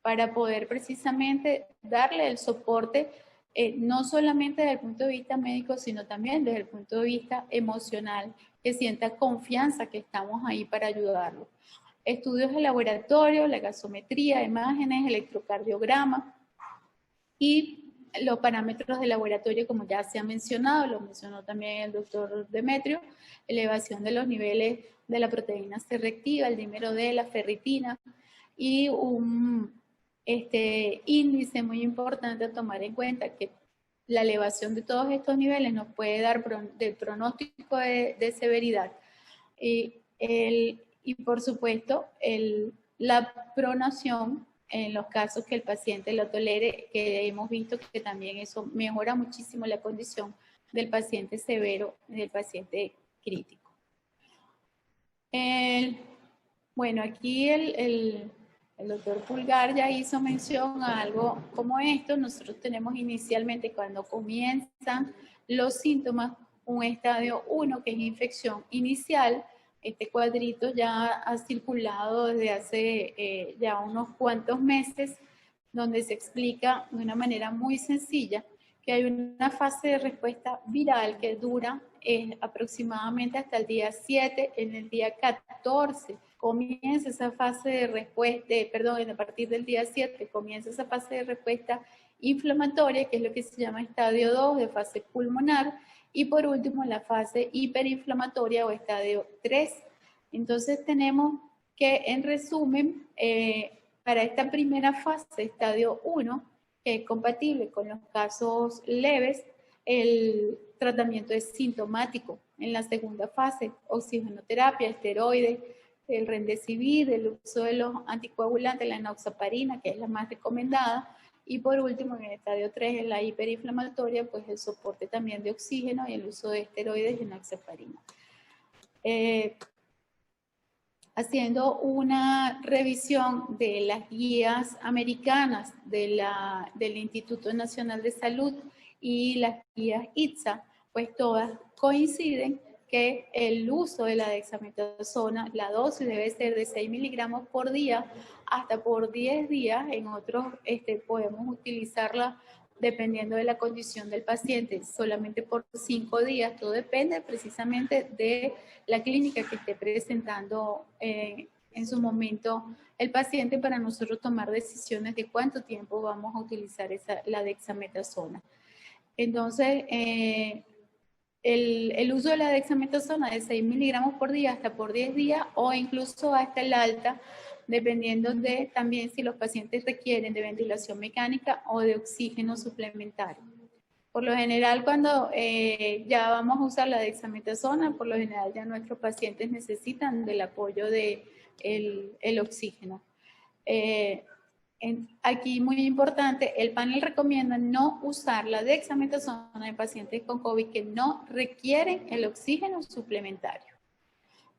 para poder precisamente darle el soporte no solamente desde el punto de vista médico, sino también desde el punto de vista emocional, que sienta confianza que estamos ahí para ayudarlo. Estudios de laboratorio, la gasometría, imágenes, electrocardiograma y los parámetros de laboratorio, como ya se ha mencionado, lo mencionó también el doctor Demetrio, elevación de los niveles de la proteína C reactiva, el dímero D, la ferritina, y un índice muy importante a tomar en cuenta, que la elevación de todos estos niveles nos puede dar del pronóstico de severidad. Y por supuesto, la pronación, en los casos que el paciente lo tolere, que hemos visto que también eso mejora muchísimo la condición del paciente severo y del paciente crítico. Bueno, aquí el doctor Pulgar ya hizo mención a algo como esto. Nosotros tenemos inicialmente, cuando comienzan los síntomas, un estadio 1, que es infección inicial. Este cuadrito ya ha circulado desde hace ya unos cuantos meses, donde se explica de una manera muy sencilla que hay una fase de respuesta viral que dura aproximadamente hasta el día 7. En el día 14 comienza esa fase de respuesta, a partir del día 7 comienza esa fase de respuesta inflamatoria, que es lo que se llama estadio 2 de fase pulmonar, y por último la fase hiperinflamatoria o estadio 3. Entonces tenemos que, en resumen, para esta primera fase, estadio 1, que es compatible con los casos leves, el tratamiento es sintomático. En la segunda fase, oxigenoterapia, esteroides, el remdesivir, el uso de los anticoagulantes, la enoxaparina, que es la más recomendada, y por último, en el estadio 3, en la hiperinflamatoria, pues el soporte también de oxígeno y el uso de esteroides y enoxaparina. Haciendo una revisión de las guías americanas del Instituto Nacional de Salud y las guías ITSA, pues todas coinciden que el uso de la dexametasona, la dosis debe ser de 6 miligramos por día hasta por 10 días. En otros podemos utilizarla dependiendo de la condición del paciente, solamente por 5 días. Todo depende precisamente de la clínica que esté presentando en su momento el paciente, para nosotros tomar decisiones de cuánto tiempo vamos a utilizar la dexametasona. Entonces, el uso de la dexametasona de 6 miligramos por día hasta por 10 días o incluso hasta el alta, dependiendo de también si los pacientes requieren de ventilación mecánica o de oxígeno suplementario. Por lo general, cuando ya vamos a usar la dexametasona, por lo general ya nuestros pacientes necesitan del apoyo del oxígeno. Aquí muy importante, el panel recomienda no usar la dexametasona en pacientes con COVID que no requieren el oxígeno suplementario.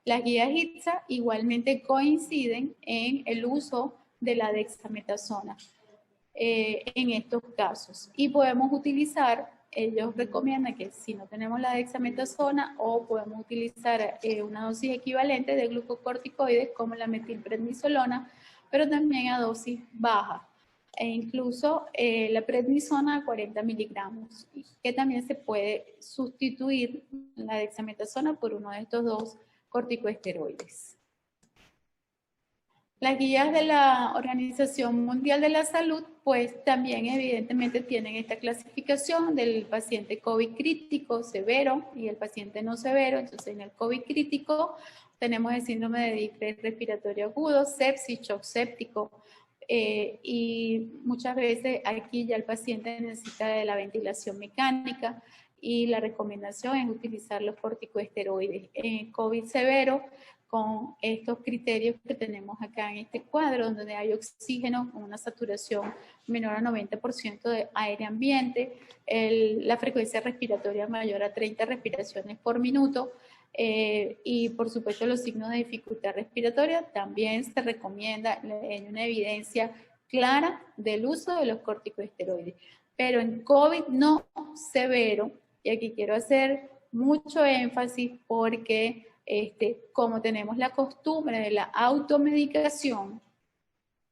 Las guías HITSA igualmente coinciden en el uso de la dexametasona en estos casos. Y podemos utilizar, ellos recomiendan que si no tenemos la dexametasona, o podemos utilizar una dosis equivalente de glucocorticoides como la metilprednisolona, pero también a dosis baja, e incluso la prednisona a 40 miligramos, que también se puede sustituir la dexametasona por uno de estos dos corticosteroides. Las guías de la Organización Mundial de la Salud, pues también evidentemente tienen esta clasificación del paciente COVID crítico, severo, y el paciente no severo. Entonces, en el COVID crítico tenemos el síndrome de distrés respiratorio agudo, sepsis, shock séptico, y muchas veces aquí ya el paciente necesita de la ventilación mecánica, y la recomendación es utilizar los corticosteroides. En COVID severo, con estos criterios que tenemos acá en este cuadro, donde hay oxígeno con una saturación menor a 90% de aire ambiente, la frecuencia respiratoria mayor a 30 respiraciones por minuto, y por supuesto los signos de dificultad respiratoria, también se recomienda, hay una evidencia clara del uso de los corticosteroides. Pero en COVID no severo, y aquí quiero hacer mucho énfasis porque como tenemos la costumbre de la automedicación,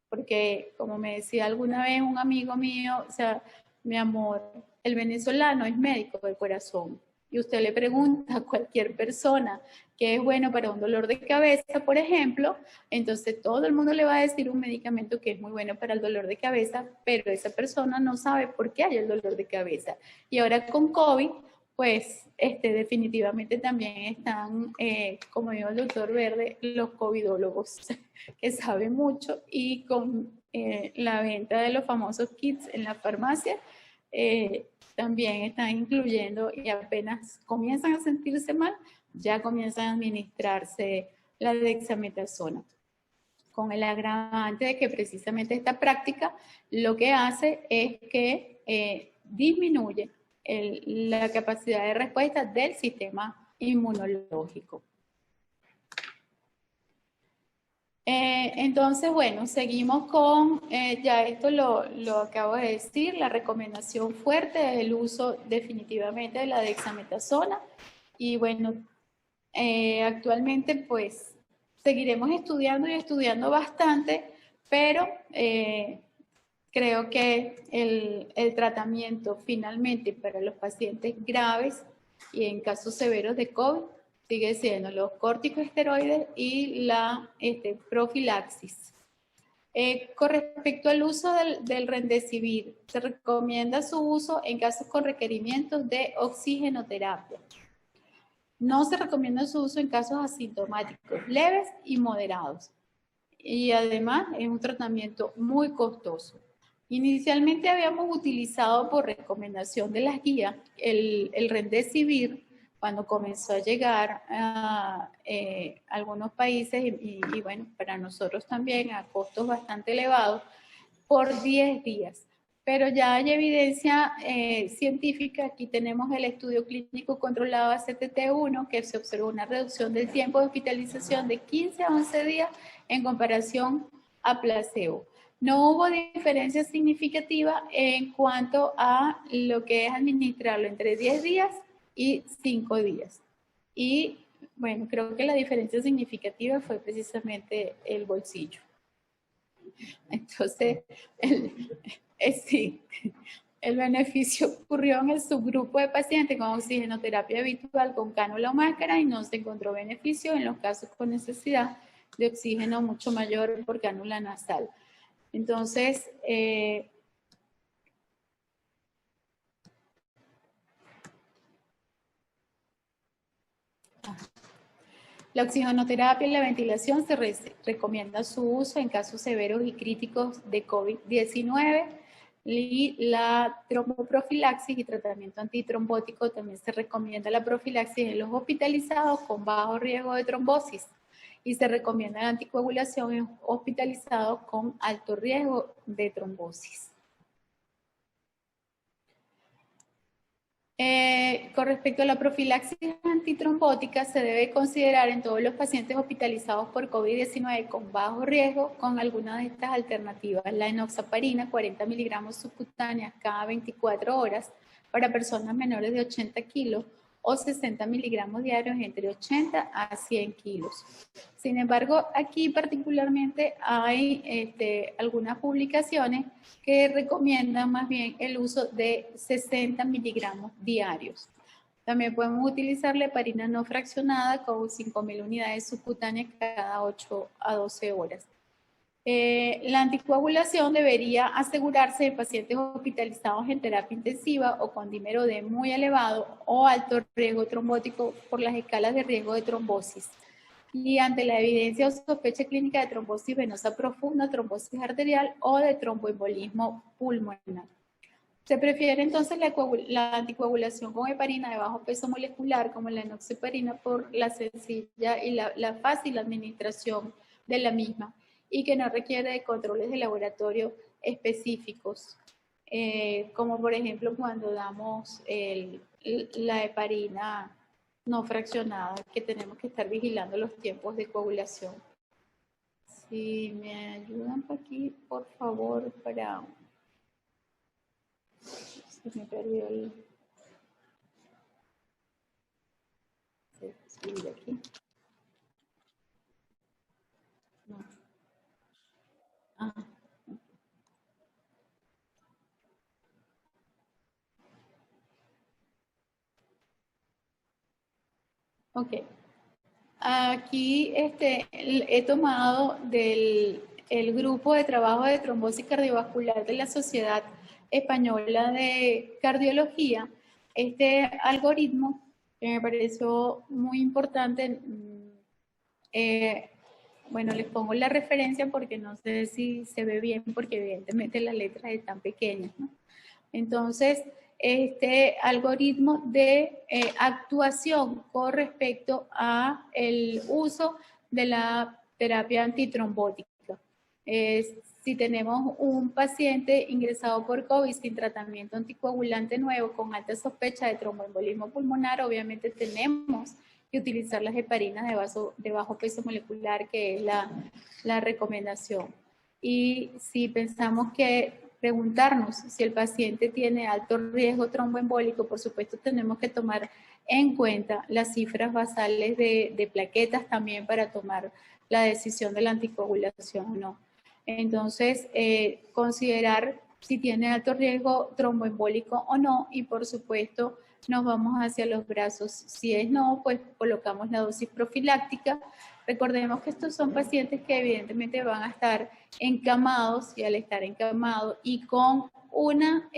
porque como me decía alguna vez un amigo mío, o sea, mi amor, el venezolano es médico del corazón, y usted le pregunta a cualquier persona qué es bueno para un dolor de cabeza, por ejemplo, entonces todo el mundo le va a decir un medicamento que es muy bueno para el dolor de cabeza, pero esa persona no sabe por qué hay el dolor de cabeza. Y ahora con COVID, pues definitivamente también están, como dijo el doctor Verde, los covidólogos que saben mucho, y con la venta de los famosos kits en la farmacia, también están incluyendo, y apenas comienzan a sentirse mal, ya comienzan a administrarse la dexametasona, con el agravante de que precisamente esta práctica lo que hace es que disminuye la capacidad de respuesta del sistema inmunológico. Entonces, bueno, seguimos con, ya esto lo acabo de decir, la recomendación fuerte del uso definitivamente de la dexametasona. Y bueno, actualmente pues seguiremos estudiando y estudiando bastante, pero creo que el tratamiento finalmente para los pacientes graves y en casos severos de COVID sigue siendo los corticosteroides y la profilaxis. Con respecto al uso del Remdesivir, se recomienda su uso en casos con requerimientos de oxigenoterapia. No se recomienda su uso en casos asintomáticos, leves y moderados. Y además es un tratamiento muy costoso. Inicialmente habíamos utilizado por recomendación de las guías el Remdesivir cuando comenzó a llegar a algunos países y bueno, para nosotros también a costos bastante elevados, por 10 días. Pero ya hay evidencia científica. Aquí tenemos el estudio clínico controlado ACTT1, que se observó una reducción del tiempo de hospitalización de 15 a 11 días en comparación a placebo. No hubo diferencia significativa en cuanto a lo que es administrarlo entre 10 días y 5 días. Y bueno, creo que la diferencia significativa fue precisamente el bolsillo. Entonces, sí, el beneficio ocurrió en el subgrupo de pacientes con oxigenoterapia habitual con cánula o máscara, y no se encontró beneficio en los casos con necesidad de oxígeno mucho mayor por cánula nasal. Entonces, la oxigenoterapia y la ventilación se recomienda su uso en casos severos y críticos de COVID-19, y la tromboprofilaxis y tratamiento antitrombótico también se recomienda la profilaxis en los hospitalizados con bajo riesgo de trombosis. y se recomienda la anticoagulación en hospitalizados con alto riesgo de trombosis. Con respecto a la profilaxis antitrombótica, se debe considerar en todos los pacientes hospitalizados por COVID-19 con bajo riesgo con alguna de estas alternativas. La enoxaparina, 40 miligramos subcutáneas cada 24 horas para personas menores de 80 kilos o 60 miligramos diarios entre 80 a 100 kilos. Sin embargo, aquí particularmente hay algunas publicaciones que recomiendan más bien el uso de 60 miligramos diarios. También podemos utilizar la heparina no fraccionada con 5.000 unidades subcutáneas cada 8 a 12 horas. La anticoagulación debería asegurarse en pacientes hospitalizados en terapia intensiva o con dímero D muy elevado o alto riesgo trombótico por las escalas de riesgo de trombosis. Y ante la evidencia o sospecha clínica de trombosis venosa profunda, trombosis arterial o de tromboembolismo pulmonar. Se prefiere entonces la anticoagulación con heparina de bajo peso molecular como la enoxaparina por la sencilla y la fácil administración de la misma, y que no requiere de controles de laboratorio específicos, como por ejemplo cuando damos la heparina no fraccionada, que tenemos que estar vigilando los tiempos de coagulación. Si me ayudan por aquí, por favor, para... Se me perdió el... Sí, aquí. No. Ah. Ok. Aquí he tomado del grupo de trabajo de trombosis cardiovascular de la Sociedad Española de Cardiología, este algoritmo que me pareció muy importante. Bueno, les pongo la referencia porque no sé si se ve bien, porque evidentemente las letras están pequeñas, ¿no? Entonces, este algoritmo de actuación con respecto a el uso de la terapia antitrombótica. Si tenemos un paciente ingresado por COVID sin tratamiento anticoagulante nuevo con alta sospecha de tromboembolismo pulmonar, obviamente tenemos que utilizar las heparinas de bajo peso molecular, que es la recomendación. Y si pensamos que preguntarnos si el paciente tiene alto riesgo tromboembólico, por supuesto tenemos que tomar en cuenta las cifras basales de plaquetas también para tomar la decisión de la anticoagulación o no. Entonces, considerar si tiene alto riesgo tromboembólico o no, y por supuesto nos vamos hacia los brazos. Si es no, pues colocamos la dosis profiláctica. Recordemos que estos son pacientes que evidentemente van a estar encamados, y al estar encamados y con una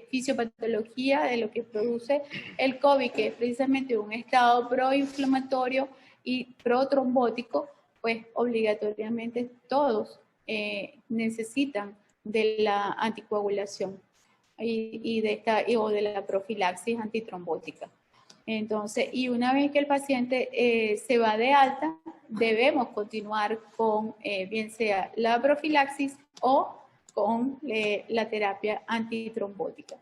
fisiopatología de lo que produce el COVID, que es precisamente un estado proinflamatorio y protrombótico, pues obligatoriamente todos necesitan de la anticoagulación o de la profilaxis antitrombótica. Entonces, y una vez que el paciente se va de alta, debemos continuar con bien sea la profilaxis o con la terapia antitrombótica.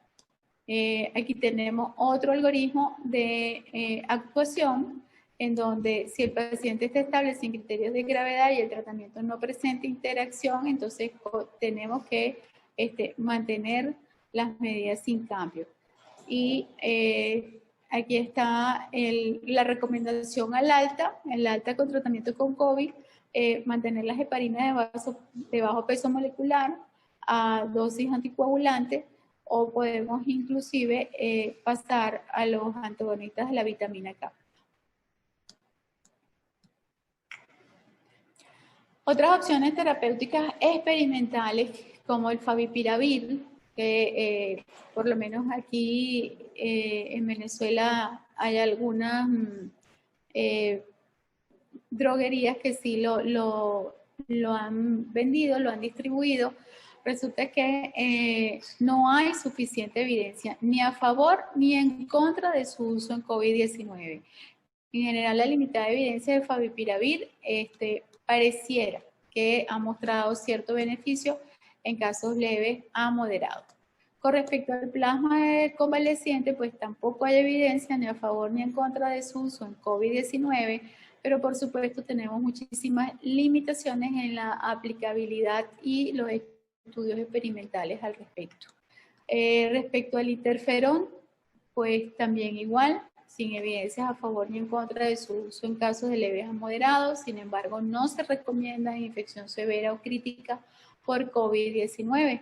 Aquí tenemos otro algoritmo de actuación en donde si el paciente está estable sin criterios de gravedad y el tratamiento no presenta interacción, entonces tenemos que mantener las medidas sin cambio. Y aquí está la recomendación al alta, el alta con tratamiento con COVID, mantener las heparinas de bajo peso molecular a dosis anticoagulantes, o podemos inclusive pasar a los antagonistas de la vitamina K. Otras opciones terapéuticas experimentales como el favipiravir, que por lo menos aquí en Venezuela hay algunas droguerías que sí lo han vendido, lo han distribuido. Resulta que no hay suficiente evidencia ni a favor ni en contra de su uso en COVID-19. En general, la limitada evidencia de favipiravir pareciera que ha mostrado cierto beneficio en casos leves a moderados. Con respecto al plasma convaleciente, pues tampoco hay evidencia ni a favor ni en contra de su uso en COVID-19, pero por supuesto tenemos muchísimas limitaciones en la aplicabilidad y los estudios experimentales al respecto. Respecto al interferón, pues también igual, sin evidencias a favor ni en contra de su uso en casos de leves a moderados. Sin embargo, no se recomienda en infección severa o crítica por COVID-19.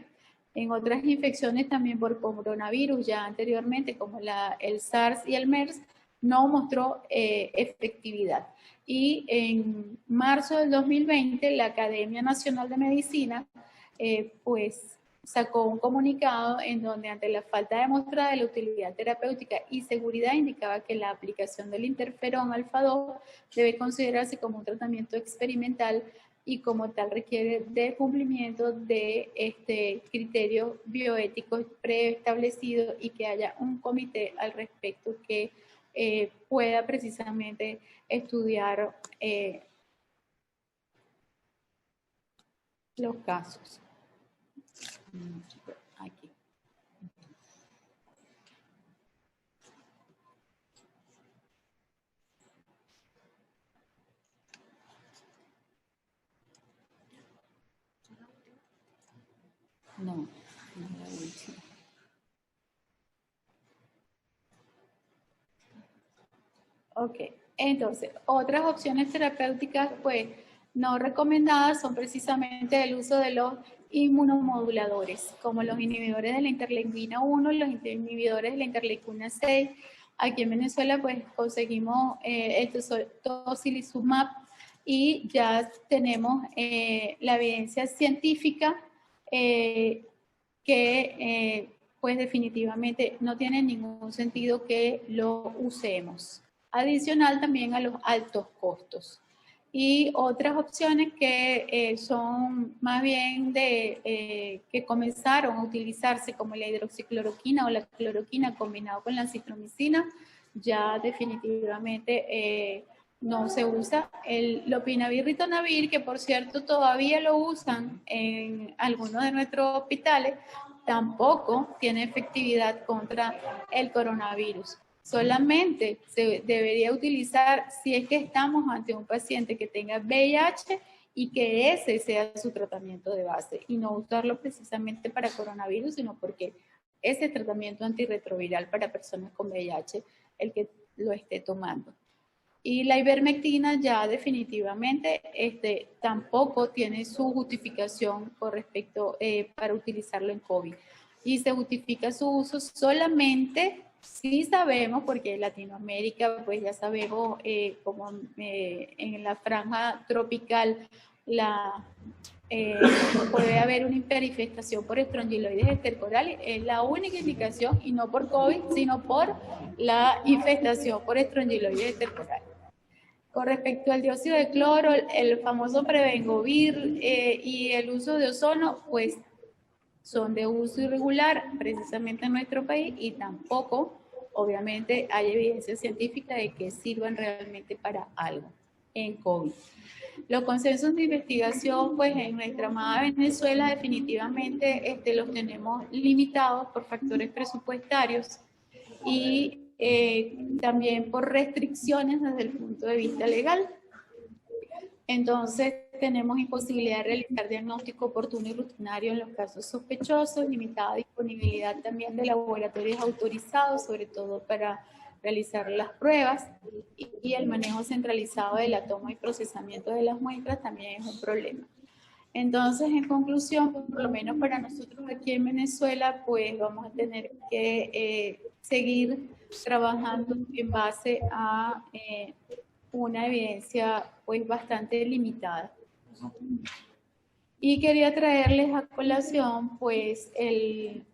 En otras infecciones también por coronavirus, ya anteriormente, como el SARS y el MERS, no mostró efectividad. Y en marzo del 2020, la Academia Nacional de Medicina, pues sacó un comunicado en donde ante la falta demostrada de la utilidad terapéutica y seguridad indicaba que la aplicación del interferón alfa-2 debe considerarse como un tratamiento experimental y como tal requiere del cumplimiento de criterios bioéticos preestablecidos y que haya un comité al respecto que pueda precisamente estudiar los casos. Aquí. No, no es la última. Ok, entonces, otras opciones terapéuticas, pues, no recomendadas son precisamente el uso de los inmunomoduladores, como los inhibidores de la interleuquina 1, los inhibidores de la interleuquina 6. Aquí en Venezuela, pues, conseguimos el tocilizumab y ya tenemos la evidencia científica que, pues, definitivamente no tiene ningún sentido que lo usemos. Adicional también a los altos costos. Y otras opciones que son más bien que comenzaron a utilizarse como la hidroxicloroquina o la cloroquina combinado con la citromicina, ya definitivamente no se usa. El lopinavir ritonavir, que por cierto todavía lo usan en algunos de nuestros hospitales, tampoco tiene efectividad contra el coronavirus. Solamente se debería utilizar si es que estamos ante un paciente que tenga VIH y que ese sea su tratamiento de base y no usarlo precisamente para coronavirus, sino porque ese tratamiento antirretroviral para personas con VIH el que lo esté tomando. Y la ivermectina ya definitivamente tampoco tiene su justificación con respecto para utilizarlo en COVID. Y se justifica su uso solamente, sí sabemos, porque en Latinoamérica, pues ya sabemos, como en la franja tropical, puede haber una hipermanifestación por estrongiloides estercorales, es la única indicación, y no por COVID, sino por la infestación por estrongiloides estercorales. Con respecto al dióxido de cloro, el famoso Prevengovir y el uso de ozono, pues son de uso irregular precisamente en nuestro país y tampoco, obviamente, hay evidencia científica de que sirvan realmente para algo en COVID. Los consensos de investigación, pues en nuestra amada Venezuela definitivamente los tenemos limitados por factores presupuestarios y también por restricciones desde el punto de vista legal. Entonces, tenemos imposibilidad de realizar diagnóstico oportuno y rutinario en los casos sospechosos, limitada disponibilidad también de laboratorios autorizados, sobre todo para realizar las pruebas, y el manejo centralizado de la toma y procesamiento de las muestras también es un problema. Entonces, en conclusión, por lo menos para nosotros aquí en Venezuela, pues vamos a tener que seguir trabajando en base a una evidencia pues bastante limitada. Y quería traerles a colación pues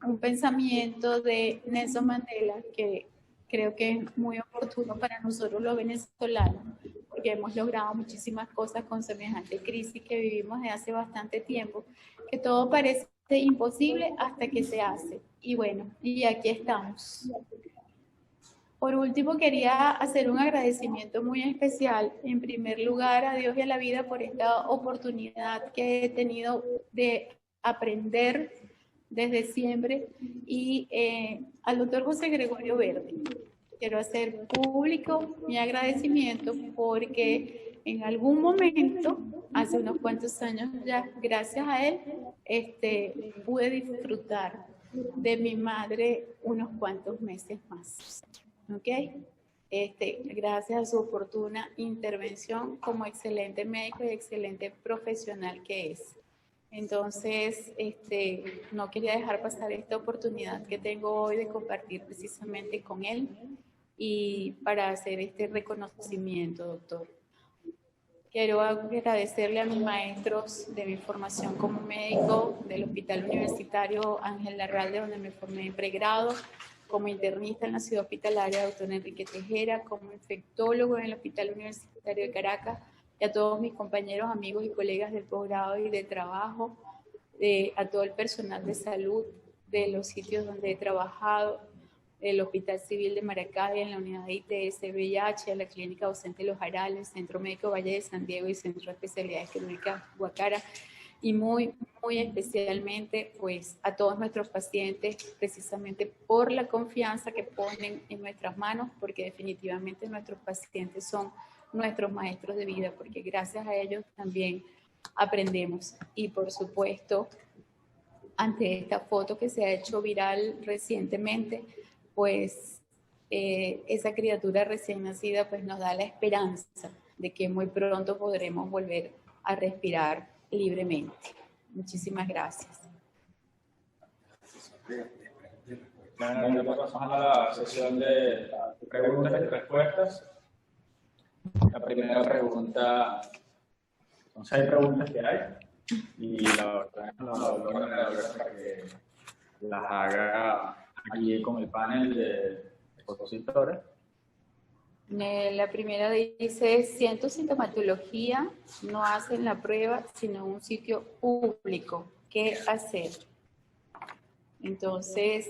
un pensamiento de Nelson Mandela que creo que es muy oportuno para nosotros los venezolanos, porque hemos logrado muchísimas cosas con semejante crisis que vivimos desde hace bastante tiempo, que todo parece imposible hasta que se hace. Y bueno, y aquí estamos. Por último, quería hacer un agradecimiento muy especial, en primer lugar, a Dios y a la vida por esta oportunidad que he tenido de aprender desde siempre, y al doctor José Gregorio Verde. Quiero hacer público mi agradecimiento porque en algún momento, hace unos cuantos años ya, gracias a él, pude disfrutar de mi madre unos cuantos meses más. ¿Ok? Gracias a su oportuna intervención como excelente médico y excelente profesional que es. Entonces, no quería dejar pasar esta oportunidad que tengo hoy de compartir precisamente con él y para hacer este reconocimiento, doctor. Quiero agradecerle a mis maestros de mi formación como médico del Hospital Universitario Ángel Larralde, donde me formé en pregrado, como internista en la ciudad hospitalaria, doctor Enrique Tejera, como infectólogo en el Hospital Universitario de Caracas, y a todos mis compañeros, amigos y colegas del posgrado y de trabajo, a todo el personal de salud de los sitios donde he trabajado, el Hospital Civil de Maracay, en la unidad de ITS VIH, la Clínica Docente Los Jarales, Centro Médico Valle de San Diego y Centro de Especialidades Quirúrgicas Guacara, y muy especialmente pues a todos nuestros pacientes, precisamente por la confianza que ponen en nuestras manos, porque definitivamente nuestros pacientes son nuestros maestros de vida, porque gracias a ellos también aprendemos. Y por supuesto, ante esta foto que se ha hecho viral recientemente, pues esa criatura recién nacida pues nos da la esperanza de que muy pronto podremos volver a respirar libremente. Muchísimas gracias. Bueno, pasamos a la sesión de preguntas y respuestas. La primera pregunta, son 6 preguntas que hay, y la verdad para que las haga aquí con el panel de expositores. La primera dice, siento sintomatología, no hacen la prueba, sino en un sitio público. ¿Qué hacer? Entonces,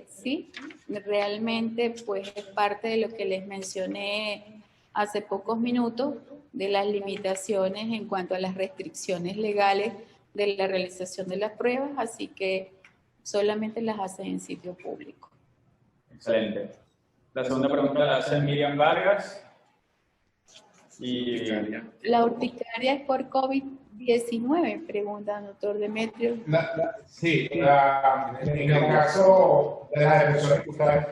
sí, realmente pues es parte de lo que les mencioné hace pocos minutos, de las limitaciones en cuanto a las restricciones legales de la realización de las pruebas, así que solamente las hacen en sitio público. Excelente. La segunda pregunta la hace Miriam Vargas. Y ¿La urticaria es por COVID-19? Pregunta el doctor Demetrio. Sí, en el caso de las elecciones cutáneas,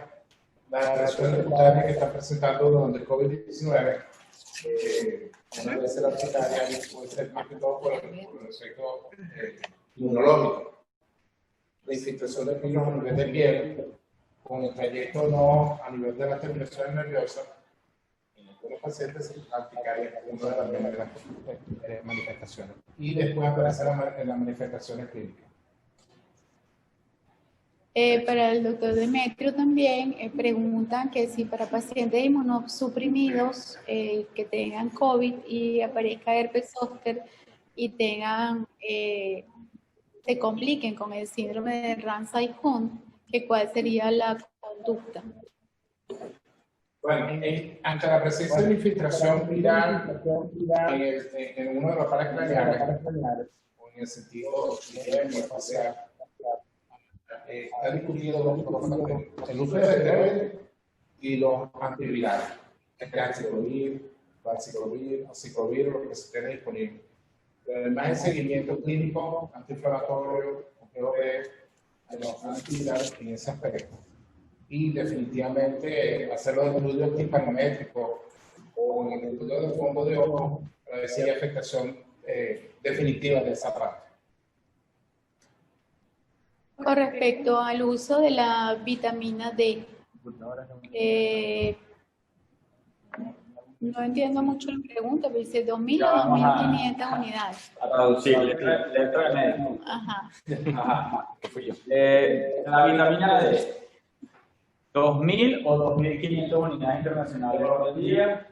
las elecciones cutáneas que están presentando durante el COVID-19, una vez la urticaria puede ser más que todo por el efecto inmunológico. La infiltración de virus a nivel de piel, con el trayecto no a nivel de las terminaciones nerviosas, en algunos pacientes la urticaria es una de las primeras manifestaciones. Y después aparecen las manifestaciones clínicas. Para el doctor Demetrio también preguntan que si para pacientes inmunosuprimidos que tengan COVID y aparezca herpes zóster y tengan, se compliquen con el síndrome de Ramsay-Hunt, que cuál sería la conducta. Bueno, ante la presencia de infiltración viral en uno de los pares craneales, o en el sentido facial, está discutido el uso de esteroides y los antivirales, acyclovir, aciclovir, lo que se esté disponible. Pero además el seguimiento clínico, antiinflamatorio, de los antivirales en ese aspecto. Y definitivamente hacer los estudios timpanométricos o en el estudio del fondo de ojo para ver si hay afectación definitiva de esa parte. Con respecto al uso de la vitamina D, no entiendo mucho la pregunta, pero dice 2.000 o 2.500 unidades. A traducir, letra de médico. Ajá. Ajá, que fui yo. La vitamina D, 2.000 o 2.500 unidades internacionales por día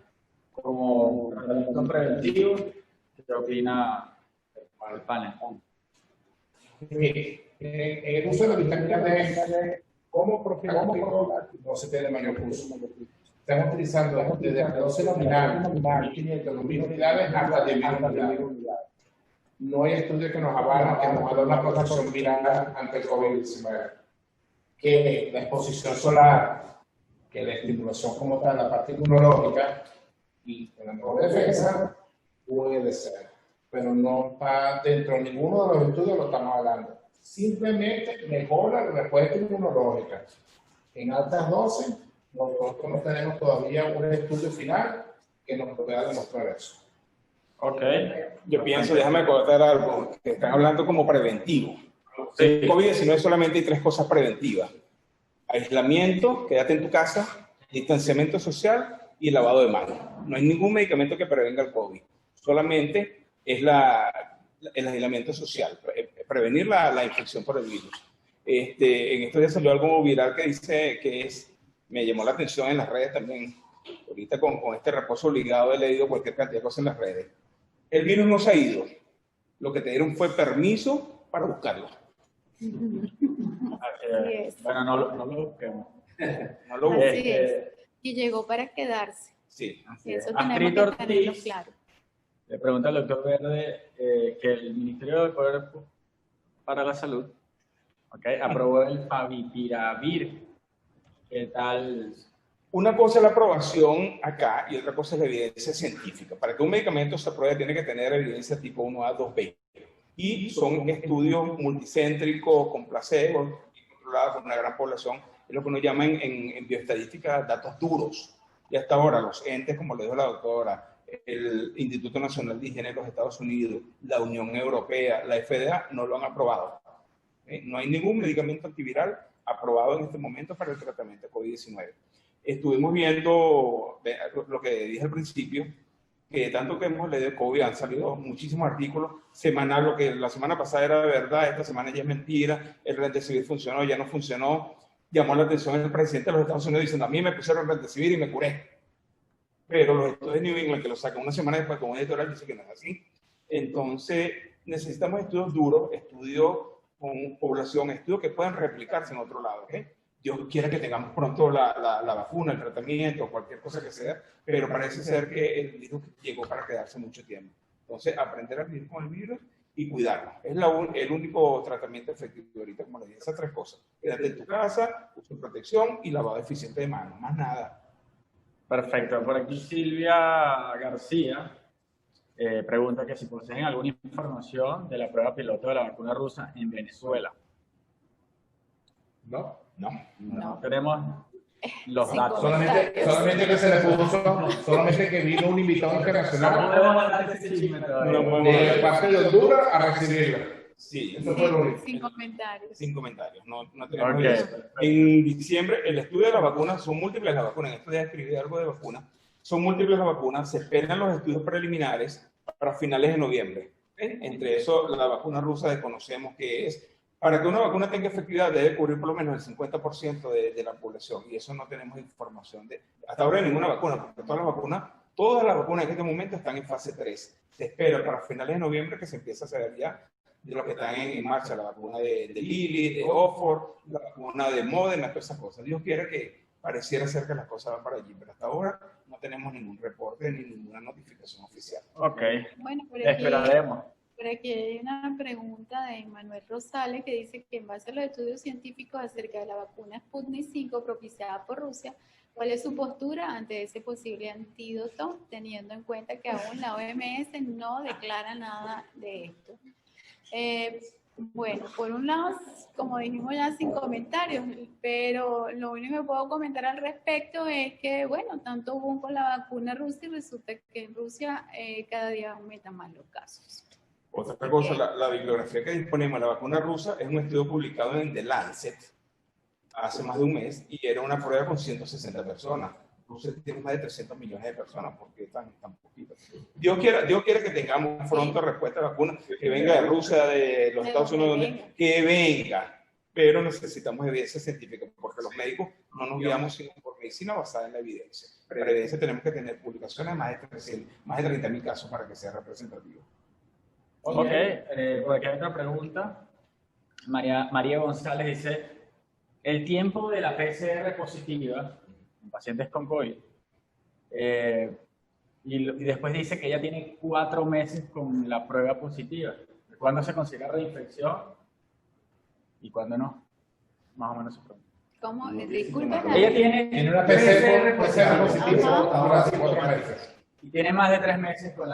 como tratamiento preventivo. ¿Qué opina el panel? En el uso de la vitamina D como profiláctico no se tiene mayor uso. Estamos utilizando desde la dosis nominal, 1.500, 2.000 unidades hasta 10.000 unidades. No hay estudios que nos avalan que nos va a dar una protección viral ante el COVID-19. Que la exposición solar, que la estimulación como tal, la parte inmunológica y la mejor defensa, puede ser. Pero no está dentro de ninguno de los estudios lo estamos hablando. Simplemente mejora la respuesta inmunológica. En altas dosis, nosotros no tenemos todavía un estudio final que nos pueda demostrar eso. Ok. Yo pienso, déjame cortar algo, que están hablando como preventivo. El COVID-19 solamente hay 3 cosas preventivas: aislamiento, quédate en tu casa, distanciamiento social y el lavado de manos. No hay ningún medicamento que prevenga el COVID. Solamente es el aislamiento social, prevenir la infección por el virus. En estos días salió algo viral que dice que me llamó la atención en las redes también. Ahorita con este reposo obligado he leído cualquier cantidad de cosas en las redes. El virus no se ha ido. Lo que te dieron fue permiso para buscarlo. Bueno, no lo busquemos. No lo Así busques. es. Y llegó para quedarse. Sí. Eso Astrid tenemos que tenerlo Ortiz claro. le pregunta al doctor Verde que el Ministerio del Poder para la Salud, aprobó el favipiravir. ¿Qué tal? Una cosa es la aprobación acá y otra cosa es la evidencia científica. Para que un medicamento se apruebe tiene que tener evidencia tipo 1A, 2B. Y son estudios multicéntricos, con placebo, controlados por una gran población. Es lo que uno llama en bioestadística datos duros. Y hasta ahora los entes, como le dijo la doctora, el Instituto Nacional de Higiene de los Estados Unidos, la Unión Europea, la FDA, no lo han aprobado. No hay ningún medicamento antiviral aprobado en este momento para el tratamiento de COVID-19. Estuvimos viendo lo que dije al principio, que tanto que hemos leído de COVID han salido muchísimos artículos semanal, lo que la semana pasada era de verdad, esta semana ya es mentira, el Remdesivir funcionó, ya no funcionó. Llamó la atención el presidente de los Estados Unidos diciendo: a mí me pusieron Remdesivir y me curé. Pero los estudios de New England, que lo sacan una semana después con un editorial, dice que no es así. Entonces necesitamos estudios duros, estudios con población, estudios que puedan replicarse en otro lado. Dios quiera que tengamos pronto la vacuna, el tratamiento, cualquier cosa que sea, pero parece ser que el virus llegó para quedarse mucho tiempo. Entonces, aprender a vivir con el virus y cuidarnos. Es el único tratamiento efectivo ahorita, como le dije, esas 3 cosas. Quédate en tu casa, uso de protección y lavado eficiente de manos, más nada. Perfecto. Por aquí Silvia García pregunta que si poseen alguna información de la prueba piloto de la vacuna rusa en Venezuela. No tenemos los datos. Solamente que se le puso, solamente que vino un invitado No internacional podemos hablar de ese chisme todavía. de parte de Honduras a recibirla. Sí, Eso fue lo único. Sin comentarios. sin comentarios. No tenemos Ok. eso. En diciembre, el estudio de las vacunas, son múltiples las vacunas. En estos días escribí algo de vacunas. Son múltiples las vacunas. Se esperan los estudios preliminares para finales de noviembre. Entre eso, la vacuna rusa desconocemos qué es. Para que una vacuna tenga efectividad debe cubrir por lo menos el 50% de la población, y eso no tenemos información de. Hasta ahora ninguna vacuna, porque todas las vacunas en este momento están en fase 3. Se espera para finales de noviembre que se empiece a saber ya de lo que están en marcha, la vacuna de Lilly, de Oxford, la vacuna de Moderna, todas esas cosas. Dios quiera que pareciera ser que las cosas van para allí, pero hasta ahora no tenemos ningún reporte ni ninguna notificación oficial. Ok, Bueno, esperaremos. por aquí hay una pregunta de Manuel Rosales que dice que en base a los estudios científicos acerca de la vacuna Sputnik 5 propiciada por Rusia, ¿cuál es su postura ante ese posible antídoto, teniendo en cuenta que aún la OMS no declara nada de esto? Bueno, por un lado, como dijimos ya, sin comentarios, pero lo único que puedo comentar al respecto es que, bueno, tanto hubo con la vacuna rusa y resulta que en Rusia cada día aumentan más los casos. Otra cosa, la bibliografía que disponemos de la vacuna rusa es un estudio publicado en The Lancet hace más de un mes y era una prueba con 160 personas. Rusia tiene más de 300 millones de personas, porque tan poquito. Dios quiera que tengamos pronto respuesta a la vacuna, que venga de Rusia, de los Estados Unidos, que venga, pero necesitamos evidencia científica, porque los médicos no nos guiamos sino por medicina basada en la evidencia. Pero la evidencia tenemos que tener publicaciones de más de 30.000 casos para que sea representativo. Ok, por aquí hay otra pregunta. María González dice, el tiempo de la PCR positiva en pacientes con COVID, y después dice que ella tiene 4 meses con la prueba positiva. ¿Cuándo se considera reinfección y cuándo no? Más o menos se pregunta. ¿Cómo? Disculpen. Ella tiene una PCR positiva, Ajá. ahora sí 4 meses. y tiene más de 3 meses con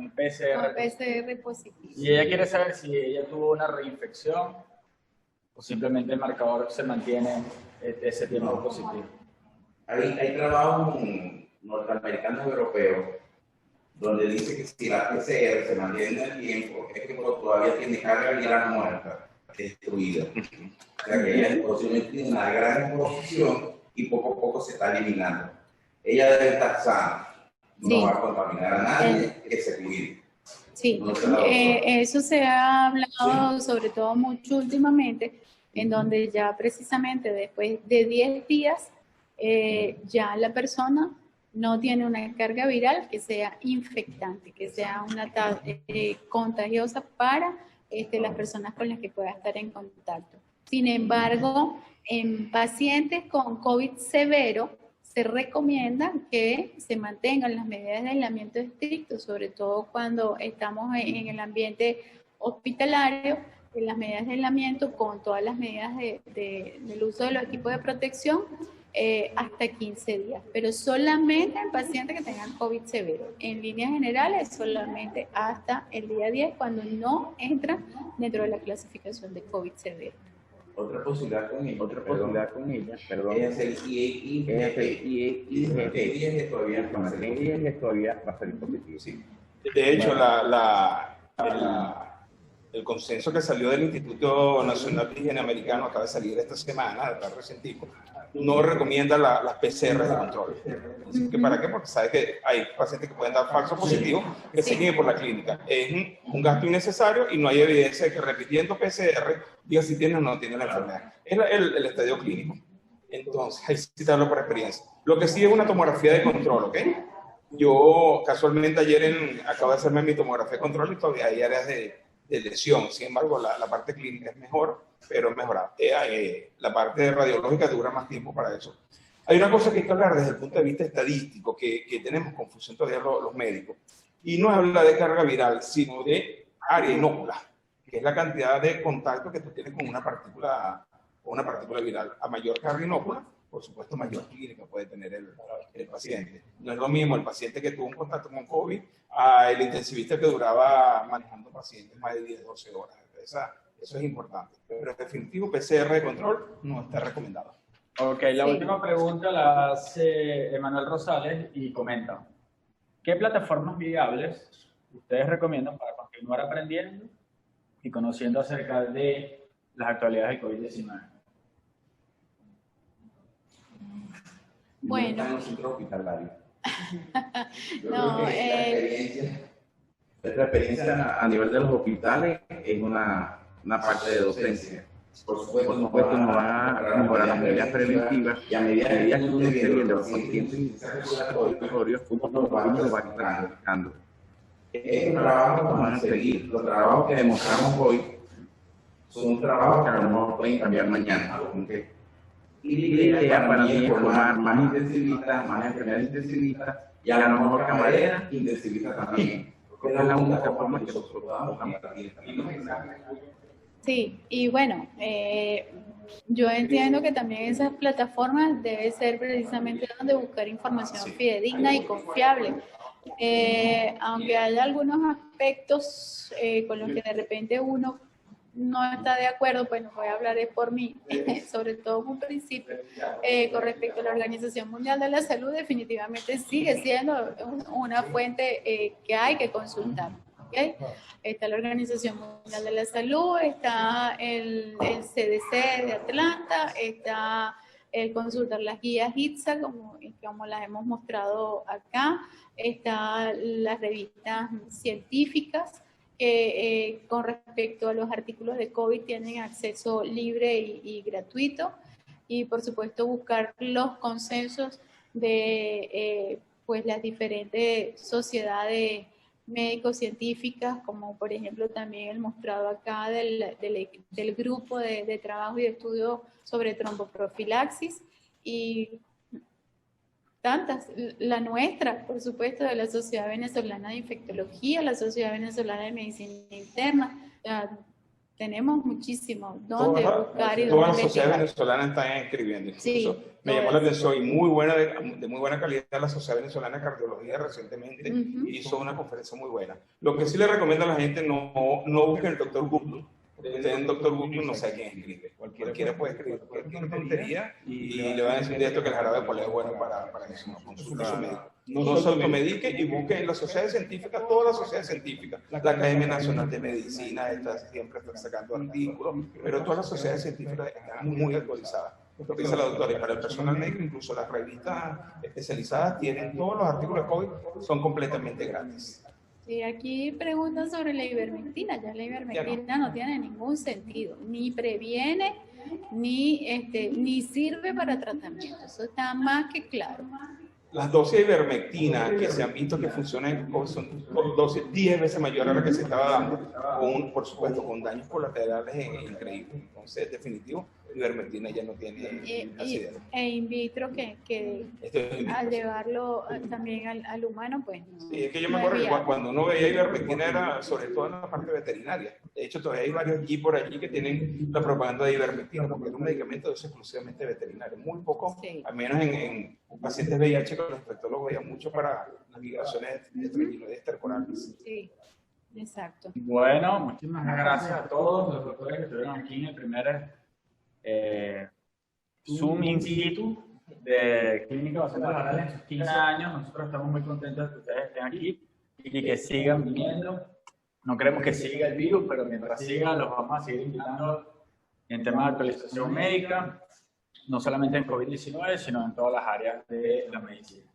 el PCR. Con PCR positivo. Y ella quiere saber si ella tuvo una reinfección o simplemente el marcador se mantiene ese tiempo positivo. Hay trabajos norteamericanos y europeos donde dice que si la PCR se mantiene en el tiempo, es que todavía tiene carga viral muerta, destruida. O sea que ella posiblemente tiene una gran exposición y poco a poco se está eliminando. Ella debe estar sana, no Sí. va a contaminar a nadie, que se cuide. Sí, No se la eso se ha hablado sobre todo mucho últimamente, en donde ya precisamente después de 10 días ya la persona no tiene una carga viral que sea infectante, que sea una contagiosa para las personas con las que pueda estar en contacto. Sin embargo, en pacientes con COVID severo, se recomienda que se mantengan las medidas de aislamiento estricto, sobre todo cuando estamos en el ambiente hospitalario, en las medidas de aislamiento con todas las medidas del uso de los equipos de protección hasta 15 días, pero solamente en pacientes que tengan COVID severo. En líneas generales, solamente hasta el día 10, cuando no entra dentro de la clasificación de COVID severo. Otra posibilidad con ella, perdón, es el IEG todavía va a salir positivo. Sí. De hecho, el consenso que salió del Instituto Nacional de Higiene Americano, acaba de salir esta semana, está recientico, no recomienda las PCR de control. Así que, ¿para qué? Porque sabe que hay pacientes que pueden dar falso positivo que se siguen por la clínica. Es un gasto innecesario y no hay evidencia de que repitiendo PCR diga si tiene o no tiene la enfermedad. Es el estadio clínico. Entonces, hay que citarlo por experiencia. Lo que sí es una tomografía de control, ¿ok? Yo casualmente ayer acabo de hacerme mi tomografía de control y todavía hay áreas de lesión. Sin embargo, la parte clínica es mejor, pero es mejorada. La parte radiológica dura más tiempo para eso. Hay una cosa que hay que hablar desde el punto de vista estadístico, que tenemos confusión todavía los médicos. Y no habla de carga viral, sino de área inócula, que es la cantidad de contacto que tú tienes con una partícula viral. A mayor carga inócula, por supuesto, mayor clínica puede tener el paciente. No es lo mismo el paciente que tuvo un contacto con COVID a el intensivista que duraba manejando pacientes más de 10, 12 horas. Eso es importante. Pero en definitivo, PCR de control no está recomendado. Ok, la última pregunta la hace Emanuel Rosales y comenta: ¿qué plataformas viables ustedes recomiendan para continuar aprendiendo y conociendo acerca de las actualidades del COVID-19? Bueno. En los centros hospitalarios. No, Nuestra experiencia a nivel de los hospitales es una parte de docencia. Por supuesto, nos va a mejorar las medidas preventivas y a medida que uno esté viendo los pacientes respiratorios, uno lo va practicando. Estos trabajos van a seguir. Los trabajos que demostramos hoy son trabajos que a lo mejor pueden cambiar mañana. ¿Okay? Y la idea para mí es formar más intensivistas, más enfermeras intensivistas y a lo mejor camareras intensivistas también. Porque es la única forma que nosotros podamos compartir. Sí, y bueno, yo entiendo que también esas plataformas debe ser precisamente donde buscar información fidedigna y confiable. Aunque haya algunos aspectos con los que de repente uno no está de acuerdo, pues no voy a hablar por mí, sobre todo un principio, con respecto a la Organización Mundial de la Salud, definitivamente sigue siendo una fuente que hay que consultar. ¿Okay? Está la Organización Mundial de la Salud, está el CDC de Atlanta, está el consultar las guías HITSA, como las hemos mostrado acá, está las revistas científicas, que con respecto a los artículos de COVID tienen acceso libre y gratuito, y por supuesto buscar los consensos de pues las diferentes sociedades médico-científicas, como por ejemplo también el mostrado acá del grupo de trabajo y de estudio sobre tromboprofilaxis, y tantas, la nuestra, por supuesto, de la Sociedad Venezolana de Infectología, la Sociedad Venezolana de Medicina Interna. Tenemos muchísimo donde buscar y donde todas las sociedades investigar. venezolanas están escribiendo. Incluso Sí, me llamó la atención, y muy buena, de muy buena calidad, la Sociedad Venezolana de Cardiología recientemente hizo una conferencia muy buena. Lo que sí le recomiendo a la gente, no busquen el doctor Google. Usted en doctor Google no sabe quién escribe. Cualquiera puede escribir cualquier tontería y le van a decir de esto que el jarabe de poleo es bueno para eso. No consulte a su médico. No se automedique y busque en las sociedades científicas, todas las sociedades científicas. La Academia Nacional de Medicina siempre está sacando artículos, pero todas las sociedades científicas están muy actualizadas. Lo que dice la doctora, y para el personal médico, incluso las revistas especializadas tienen todos los artículos de COVID, son completamente gratis. Sí, aquí preguntan sobre la ivermectina. Ya la ivermectina no tiene ningún sentido, ni previene, ni sirve para tratamiento. Eso está más que claro. Las dosis de ivermectina que se han visto que funcionan son dosis 10 veces mayores a las que se estaba dando, por supuesto, con daños colaterales increíbles. Entonces, definitivo, ivermectina ya no tiene acidez. E in vitro, que al llevarlo también al humano, pues no. Sí, es que yo me acuerdo que cuando uno veía ivermectina era sobre todo en la parte veterinaria. De hecho, todavía hay varios allí por allí que tienen la propaganda de ivermectina, porque es un medicamento de uso exclusivamente veterinario. Muy poco, Sí. al menos en pacientes VIH, que los infectólogos veían mucho para las migraciones de triquiloides estercorales. Sí, exacto. Bueno, muchísimas gracias a todos los doctores que estuvieron aquí en el primer Zoom in situ de Clínica Bacenta Laboral en sus 15 años. Nosotros estamos muy contentos de que ustedes estén aquí y que sigan viniendo. No queremos que siga el virus, pero mientras siga los vamos a seguir invitando en temas de actualización médica, no solamente en COVID-19, sino en todas las áreas de la medicina.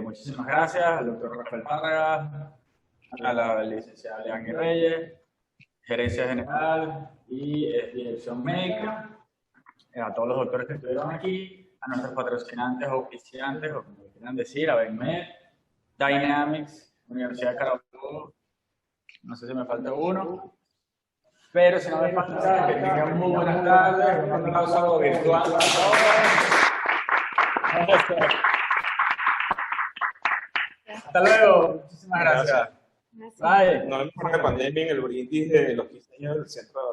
Muchísimas gracias al doctor Rafael Párraga, a la licenciada Leanne Reyes, Gerencia General y Dirección Médica, a todos los doctores que estuvieron aquí, a nuestros patrocinantes o oficiantes, o como quieran decir, a BenMed, Dynamics, Universidad de Carabobo, no sé si me falta uno, pero si no me falta, que tengan muy buenas tardes, un aplauso virtual para todos. Hasta luego, muchísimas gracias. Gracias. Bye. No vemos por la pandemia en el brindis de los 15 años del Centro de